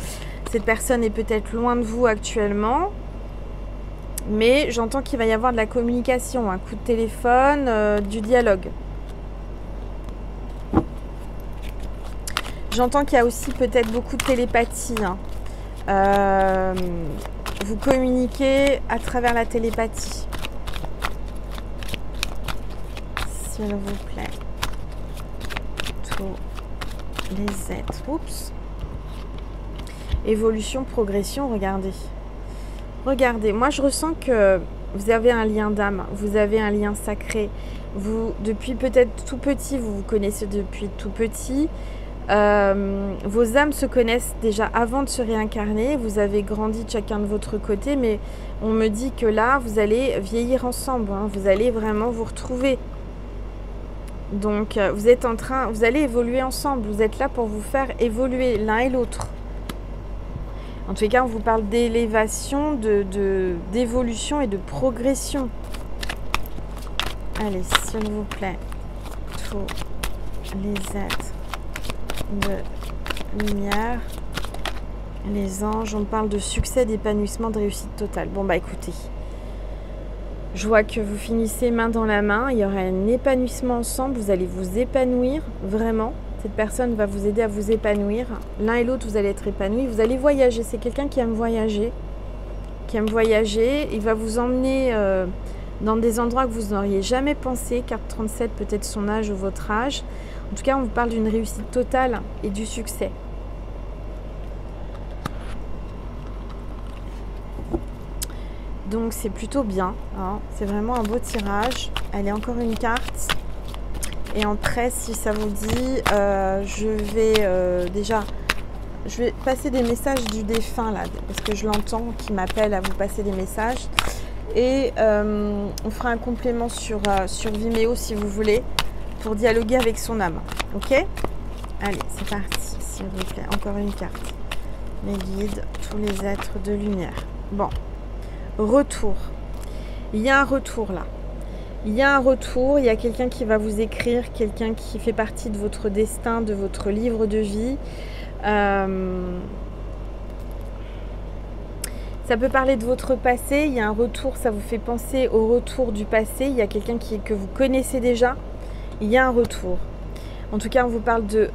Cette personne est peut-être loin de vous actuellement, mais j'entends qu'il va y avoir de la communication, un coup de téléphone, du dialogue. J'entends qu'il y a aussi peut-être beaucoup de télépathie. Hein. Vous communiquez à travers la télépathie. s'il vous plaît. Tous les êtres. Oups. Évolution, progression, regardez. Regardez, moi je ressens que vous avez un lien d'âme, vous avez un lien sacré. Vous, depuis peut-être tout petit, vous vous connaissez depuis tout petit. Vos âmes se connaissent déjà avant de se réincarner. Vous avez grandi de chacun de votre côté, mais on me dit que là, vous allez vieillir ensemble. Hein, vous allez vraiment vous retrouver. Donc, vous êtes en train, vous allez évoluer ensemble. Vous êtes là pour vous faire évoluer l'un et l'autre. En tous les cas, on vous parle d'élévation, d'évolution et de progression. Allez, s'il vous plaît, tous les êtres de lumière, les anges, on parle de succès, d'épanouissement, de réussite totale. Bon, bah écoutez, je vois que vous finissez main dans la main, il y aura un épanouissement ensemble, vous allez vous épanouir, vraiment. Cette personne va vous aider à vous épanouir. L'un et l'autre, vous allez être épanouis. Vous allez voyager. C'est quelqu'un qui aime voyager. Il va vous emmener dans des endroits que vous n'auriez jamais pensé. Carte 37, peut-être son âge ou votre âge. En tout cas, on vous parle d'une réussite totale et du succès. Donc, c'est plutôt bien. Hein. C'est vraiment un beau tirage. Allez, encore une carte. Et en 13, si ça vous dit, je vais passer des messages du défunt là, parce que je l'entends qui m'appelle à vous passer des messages. Et on fera un complément sur Vimeo si vous voulez, pour dialoguer avec son âme. Ok? Allez, c'est parti, s'il vous plaît. Encore une carte. Mes guides, tous les êtres de lumière. Bon, retour. Il y a un retour là. Il y a un retour, il y a quelqu'un qui va vous écrire, quelqu'un qui fait partie de votre destin, de votre livre de vie. Ça peut parler de votre passé, il y a un retour, ça vous fait penser au retour du passé. Il y a quelqu'un que vous connaissez déjà, il y a un retour. En tout cas, on vous parle de...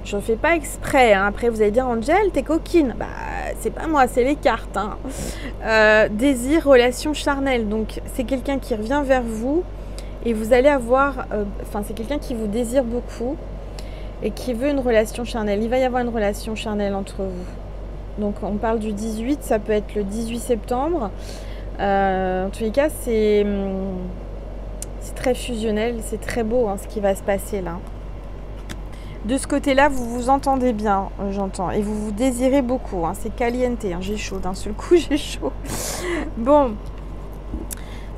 Je ne fais pas exprès, hein. Après vous allez dire, Angel, t'es coquine. Bah, c'est pas moi, c'est les cartes. Hein. Désir, relation charnelle. Donc, c'est quelqu'un qui revient vers vous et vous allez avoir... c'est quelqu'un qui vous désire beaucoup et qui veut une relation charnelle. Il va y avoir une relation charnelle entre vous. Donc, on parle du 18, ça peut être le 18 septembre. En tous les cas, c'est très fusionnel, c'est très beau hein, ce qui va se passer là. De ce côté-là, vous vous entendez bien, j'entends. Et vous vous désirez beaucoup. Hein. C'est caliente. Hein. J'ai chaud. D'un seul coup, j'ai chaud. Bon.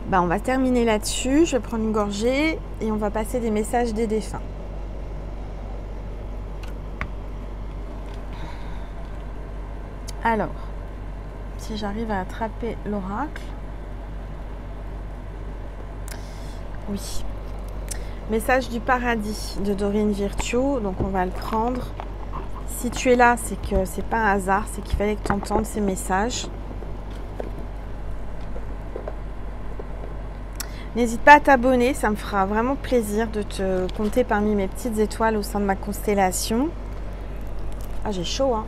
Bah, on va terminer là-dessus. Je vais prendre une gorgée. Et on va passer des messages des défunts. Alors, si j'arrive à attraper l'oracle. Oui. Message du paradis de Dorine Virtue, donc on va le prendre. Si tu es là, c'est que c'est pas un hasard, c'est qu'il fallait que tu entendes ces messages. N'hésite pas à t'abonner, ça me fera vraiment plaisir de te compter parmi mes petites étoiles au sein de ma constellation. Ah, j'ai chaud, hein.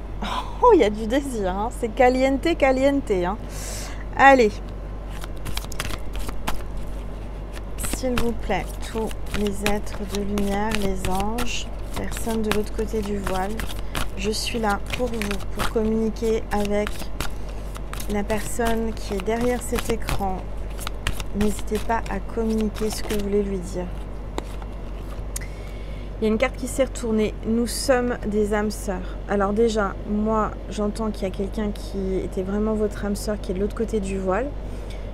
Oh, il y a du désir, hein. C'est caliente, hein. Allez. S'il vous plaît, tous les êtres de lumière, les anges, personne de l'autre côté du voile, je suis là pour vous, pour communiquer avec la personne qui est derrière cet écran. N'hésitez pas à communiquer ce que vous voulez lui dire. Il y a une carte qui s'est retournée. Nous sommes des âmes sœurs. Alors déjà, moi, j'entends qu'il y a quelqu'un qui était vraiment votre âme sœur, qui est de l'autre côté du voile.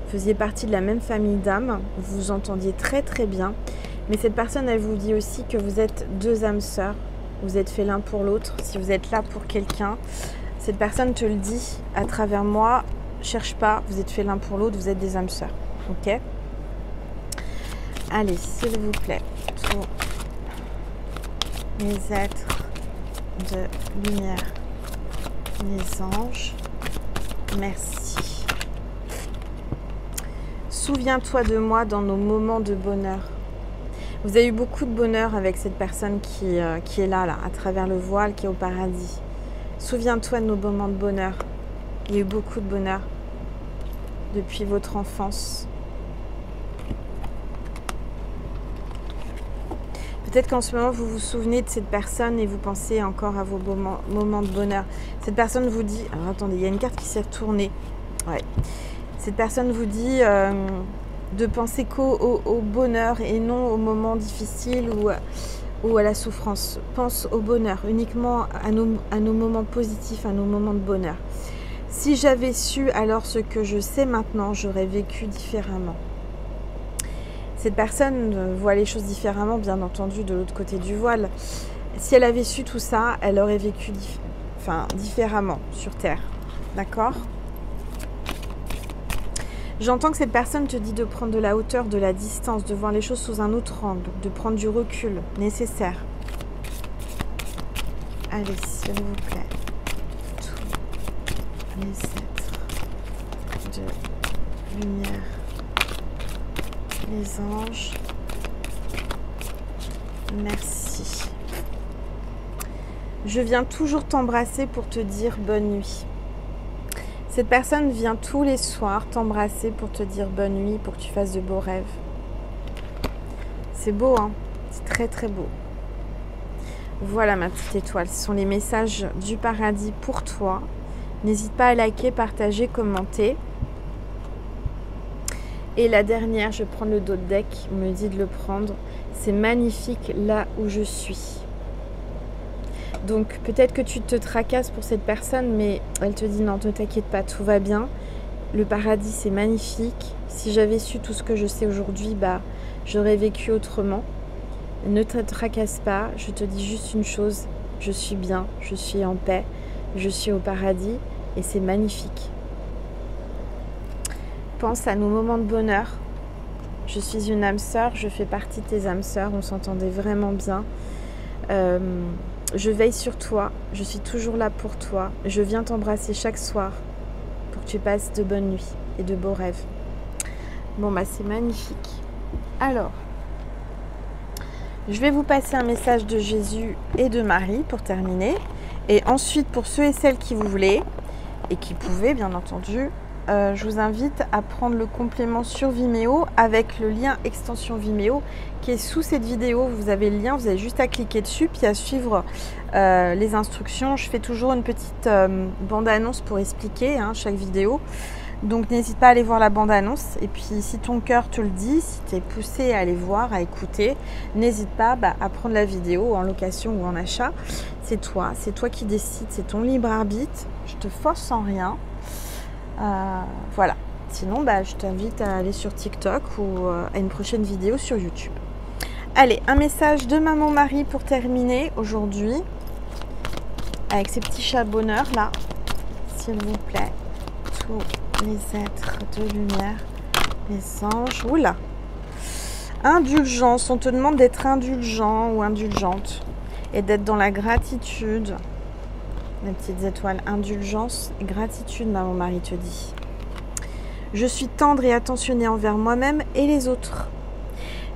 Vous faisiez partie de la même famille d'âmes, vous vous entendiez très très bien, mais cette personne, elle vous dit aussi que vous êtes deux âmes sœurs, vous êtes fait l'un pour l'autre. Si vous êtes là pour quelqu'un, cette personne te le dit à travers moi, cherche pas, vous êtes fait l'un pour l'autre, vous êtes des âmes sœurs, ok? Allez, s'il vous plaît, tous les êtres de lumière, les anges, merci. Souviens-toi de moi dans nos moments de bonheur. Vous avez eu beaucoup de bonheur avec cette personne qui est là, à travers le voile, qui est au paradis. Souviens-toi de nos moments de bonheur. Il y a eu beaucoup de bonheur depuis votre enfance. Peut-être qu'en ce moment, vous vous souvenez de cette personne et vous pensez encore à vos moments de bonheur. Cette personne vous dit... Alors attendez, il y a une carte qui s'est retournée. Ouais. Cette personne vous dit de penser qu'au bonheur et non aux moments difficiles ou à la souffrance. Pense au bonheur, uniquement à nos moments positifs, à nos moments de bonheur. Si j'avais su alors ce que je sais maintenant, j'aurais vécu différemment. Cette personne voit les choses différemment, bien entendu, de l'autre côté du voile. Si elle avait su tout ça, elle aurait vécu différemment sur Terre. D'accord ? J'entends que cette personne te dit de prendre de la hauteur, de la distance, de voir les choses sous un autre angle, de prendre du recul nécessaire. Allez, s'il vous plaît. Tous les êtres de lumière, les anges, merci. Je viens toujours t'embrasser pour te dire bonne nuit. Cette personne vient tous les soirs t'embrasser pour te dire bonne nuit, pour que tu fasses de beaux rêves. C'est beau, hein? C'est très très beau. Voilà ma petite étoile, ce sont les messages du paradis pour toi. N'hésite pas à liker, partager, commenter. Et la dernière, je prends le dos de deck, on me dit de le prendre. C'est magnifique là où je suis. Donc peut-être que tu te tracasses pour cette personne, mais elle te dit non, ne t'inquiète pas, tout va bien. Le paradis, c'est magnifique. Si j'avais su tout ce que je sais aujourd'hui, j'aurais vécu autrement. Ne te tracasse pas, je te dis juste une chose, je suis bien, je suis en paix, je suis au paradis et c'est magnifique. Pense à nos moments de bonheur. Je suis une âme sœur, je fais partie de tes âmes sœurs, on s'entendait vraiment bien. Je veille sur toi, je suis toujours là pour toi. Je viens t'embrasser chaque soir pour que tu passes de bonnes nuits et de beaux rêves. Bon, c'est magnifique. Alors, je vais vous passer un message de Jésus et de Marie pour terminer. Et ensuite, pour ceux et celles qui vous voulez, et qui pouvaient, bien entendu, je vous invite à prendre le complément sur Vimeo avec le lien extension Vimeo qui est sous cette vidéo. Vous avez le lien, vous avez juste à cliquer dessus puis à suivre les instructions. Je fais toujours une petite bande-annonce pour expliquer chaque vidéo. Donc n'hésite pas à aller voir la bande-annonce. Et puis si ton cœur te le dit, si tu es poussé à aller voir, à écouter, n'hésite pas à prendre la vidéo en location ou en achat. C'est toi qui décides, c'est ton libre arbitre. Je te force en rien. Voilà. Sinon, je t'invite à aller sur TikTok ou à une prochaine vidéo sur YouTube. Allez, un message de Maman Marie pour terminer aujourd'hui. Avec ces petits chats bonheur là. S'il vous plaît. Tous les êtres de lumière, les anges. Oula. Indulgence. On te demande d'être indulgent ou indulgente. Et d'être dans la gratitude. Les petites étoiles, indulgence et gratitude, Maman Marie te dit. Je suis tendre et attentionnée envers moi-même et les autres.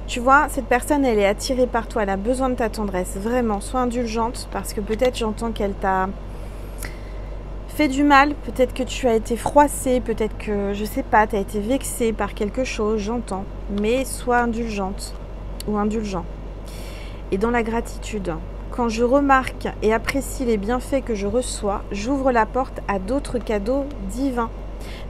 Tu vois, cette personne, elle est attirée par toi, elle a besoin de ta tendresse. Vraiment, sois indulgente parce que peut-être j'entends qu'elle t'a fait du mal. Peut-être que tu as été froissée, peut-être que, je sais pas, tu as été vexée par quelque chose, j'entends. Mais sois indulgente ou indulgent. Et dans la gratitude. Quand je remarque et apprécie les bienfaits que je reçois, j'ouvre la porte à d'autres cadeaux divins.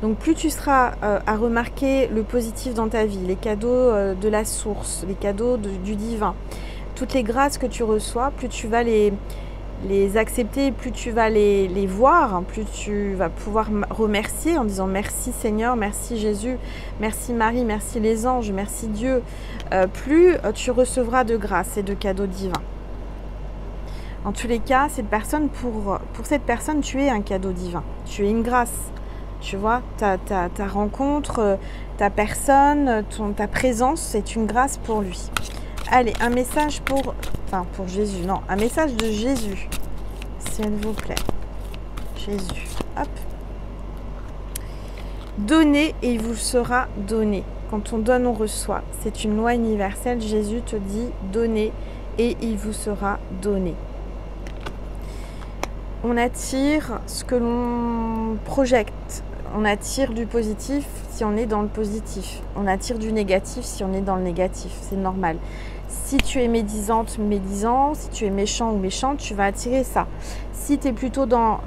Donc plus tu seras à remarquer le positif dans ta vie, les cadeaux de la source, les cadeaux du divin, toutes les grâces que tu reçois, plus tu vas les accepter, plus tu vas les voir, plus tu vas pouvoir remercier en disant merci Seigneur, merci Jésus, merci Marie, merci les anges, merci Dieu. Plus tu recevras de grâces et de cadeaux divins. En tous les cas, cette personne, pour cette personne, tu es un cadeau divin. Tu es une grâce. Tu vois, ta rencontre, ta personne, ta présence, c'est une grâce pour lui. Allez, un message pour Jésus. Non, un message de Jésus. S'il vous plaît. Jésus. Hop. Donnez et il vous sera donné. Quand on donne, on reçoit. C'est une loi universelle. Jésus te dit donnez et il vous sera donné. On attire ce que l'on projette. On attire du positif si on est dans le positif. On attire du négatif si on est dans le négatif. C'est normal. Si tu es médisante, médisant, si tu es méchant ou méchante, tu vas attirer ça. Si tu es plutôt dans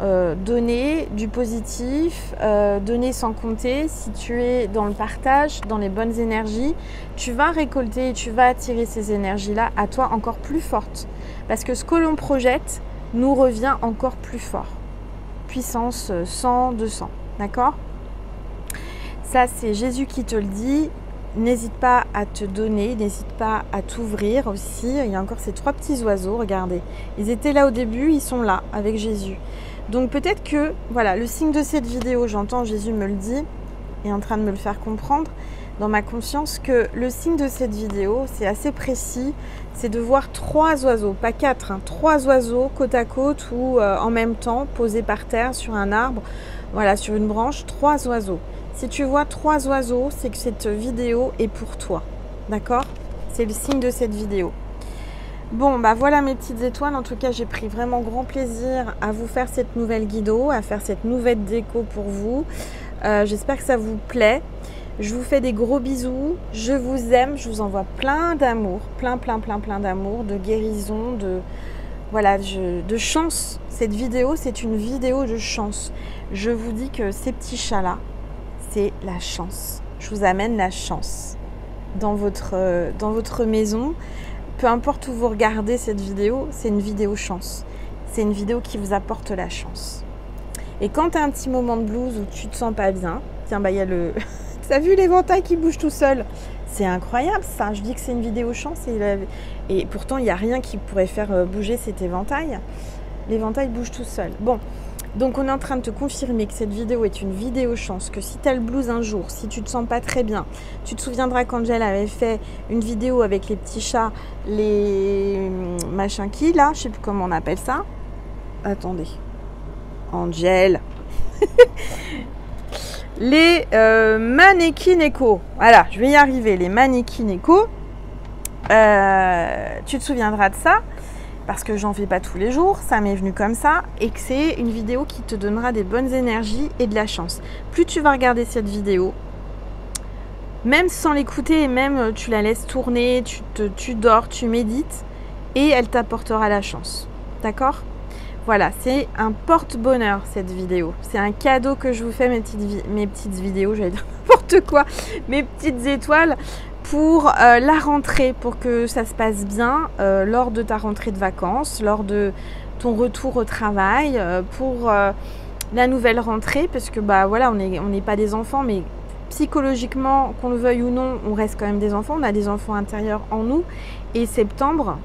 donner du positif, donner sans compter, si tu es dans le partage, dans les bonnes énergies, tu vas récolter et tu vas attirer ces énergies-là à toi encore plus fortes. Parce que ce que l'on projette nous revient encore plus fort. Puissance 100, 200, d'accord? Ça, c'est Jésus qui te le dit. N'hésite pas à te donner, n'hésite pas à t'ouvrir aussi. Il y a encore ces 3 petits oiseaux, regardez. Ils étaient là au début, ils sont là avec Jésus. Donc peut-être que, voilà, le signe de cette vidéo, j'entends Jésus me le dit, est en train de me le faire comprendre dans ma conscience, que le signe de cette vidéo, c'est assez précis, c'est de voir 3 oiseaux, pas 4, 3 oiseaux côte à côte ou en même temps, posés par terre sur un arbre, voilà, sur une branche, 3 oiseaux. Si tu vois 3 oiseaux, c'est que cette vidéo est pour toi. D'accord? C'est le signe de cette vidéo. Bon, bah voilà mes petites étoiles. En tout cas, j'ai pris vraiment grand plaisir à vous faire cette nouvelle guido, à faire cette nouvelle déco pour vous. J'espère que ça vous plaît. Je vous fais des gros bisous. Je vous aime. Je vous envoie plein d'amour. Plein d'amour, de guérison, voilà, de chance. Cette vidéo, c'est une vidéo de chance. Je vous dis que ces petits chats-là, c'est la chance. Je vous amène la chance dans votre maison. Peu importe où vous regardez cette vidéo, c'est une vidéo chance. C'est une vidéo qui vous apporte la chance. Et quand tu as un petit moment de blues où tu te sens pas bien, tiens, bah il y a le... tu as vu l'éventail qui bouge tout seul? C'est incroyable ça. Je dis que c'est une vidéo chance et pourtant il n'y a rien qui pourrait faire bouger cet éventail. L'éventail bouge tout seul. Bon. Donc on est en train de te confirmer que cette vidéo est une vidéo chance, que si tu as le blues un jour, si tu te sens pas très bien, tu te souviendras qu'Angel avait fait une vidéo avec les petits chats, les machins qui là, je sais plus comment on appelle ça. Attendez. Angel. Les mannequins éco. Voilà, je vais y arriver, les mannequins éco. Tu te souviendras de ça. Parce que j'en fais pas tous les jours, ça m'est venu comme ça, et que c'est une vidéo qui te donnera des bonnes énergies et de la chance. Plus tu vas regarder cette vidéo, même sans l'écouter, même tu la laisses tourner, tu dors, tu médites, et elle t'apportera la chance. D'accord? Voilà, c'est un porte-bonheur cette vidéo. C'est un cadeau que je vous fais, mes petites vidéos, j'allais dire n'importe quoi, mes petites étoiles, pour la rentrée, pour que ça se passe bien lors de ta rentrée de vacances, lors de ton retour au travail, pour la nouvelle rentrée, parce que bah voilà, on n'est pas des enfants, mais psychologiquement, qu'on le veuille ou non, on reste quand même des enfants, on a des enfants intérieurs en nous, et septembre,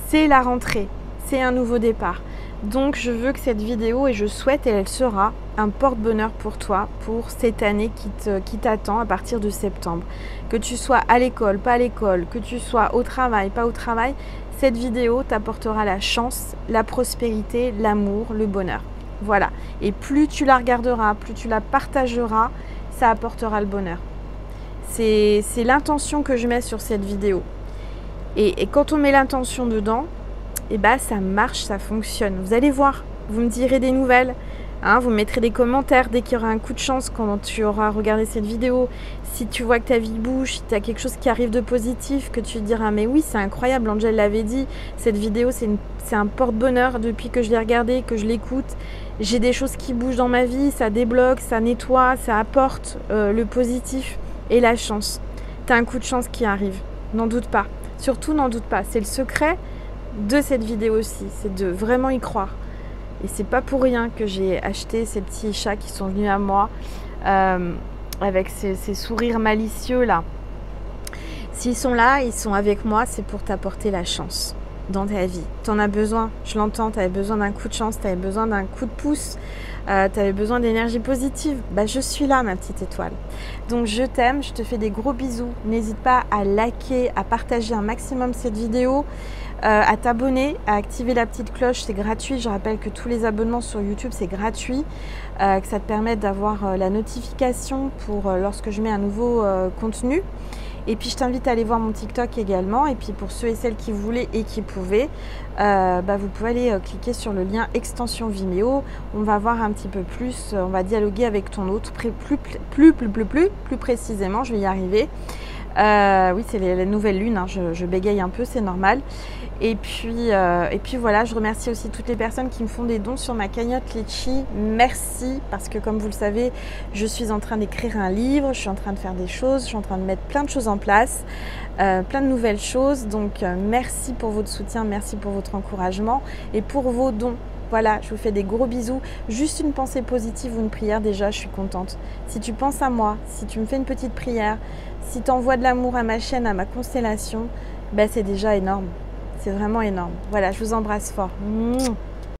c'est la rentrée, c'est un nouveau départ. Donc je veux que cette vidéo, et je souhaite, et elle sera un porte-bonheur pour toi, pour cette année qui t'attend à partir de septembre. Que tu sois à l'école, pas à l'école, que tu sois au travail, pas au travail, cette vidéo t'apportera la chance, la prospérité, l'amour, le bonheur. Voilà. Et plus tu la regarderas, plus tu la partageras, ça apportera le bonheur. C'est l'intention que je mets sur cette vidéo. Et quand on met l'intention dedans, et bah ça marche, ça fonctionne. Vous allez voir, vous me direz des nouvelles, hein, vous me mettrez des commentaires dès qu'il y aura un coup de chance quand tu auras regardé cette vidéo. Si tu vois que ta vie bouge, si tu as quelque chose qui arrive de positif, que tu te diras mais oui c'est incroyable, Angel l'avait dit, cette vidéo c'est un porte-bonheur depuis que je l'ai regardée, que je l'écoute. J'ai des choses qui bougent dans ma vie, ça débloque, ça nettoie, ça apporte le positif et la chance. Tu as un coup de chance qui arrive, n'en doute pas. Surtout n'en doute pas, c'est le secret de cette vidéo aussi, c'est de vraiment y croire. Et c'est pas pour rien que j'ai acheté ces petits chats qui sont venus à moi avec ces sourires malicieux là. S'ils sont là, ils sont avec moi, c'est pour t'apporter la chance dans ta vie. Tu en as besoin, je l'entends, tu avais besoin d'un coup de chance, tu avais besoin d'un coup de pouce, tu avais besoin d'énergie positive. Bah, je suis là, ma petite étoile. Donc je t'aime, je te fais des gros bisous. N'hésite pas à liker, à partager un maximum cette vidéo, à t'abonner, à activer la petite cloche, c'est gratuit. Je rappelle que tous les abonnements sur YouTube, c'est gratuit, que ça te permet d'avoir la notification pour lorsque je mets un nouveau contenu. Et puis je t'invite à aller voir mon TikTok également. Et puis pour ceux et celles qui voulaient et qui pouvaient, vous pouvez aller cliquer sur le lien extension Vimeo. On va voir un petit peu plus, on va dialoguer avec ton hôte plus précisément, je vais y arriver. Oui, c'est les nouvelles lunes, hein, je bégaye un peu, c'est normal. Et puis voilà, je remercie aussi toutes les personnes qui me font des dons sur ma cagnotte Litchi. Merci, parce que comme vous le savez, je suis en train d'écrire un livre, je suis en train de faire des choses, je suis en train de mettre plein de choses en place, plein de nouvelles choses. Donc merci pour votre soutien, merci pour votre encouragement et pour vos dons. Voilà, je vous fais des gros bisous. Juste une pensée positive ou une prière, déjà, je suis contente. Si tu penses à moi, si tu me fais une petite prière, si tu envoies de l'amour à ma chaîne, à ma constellation, ben c'est déjà énorme. C'est vraiment énorme. Voilà, je vous embrasse fort. Mouah.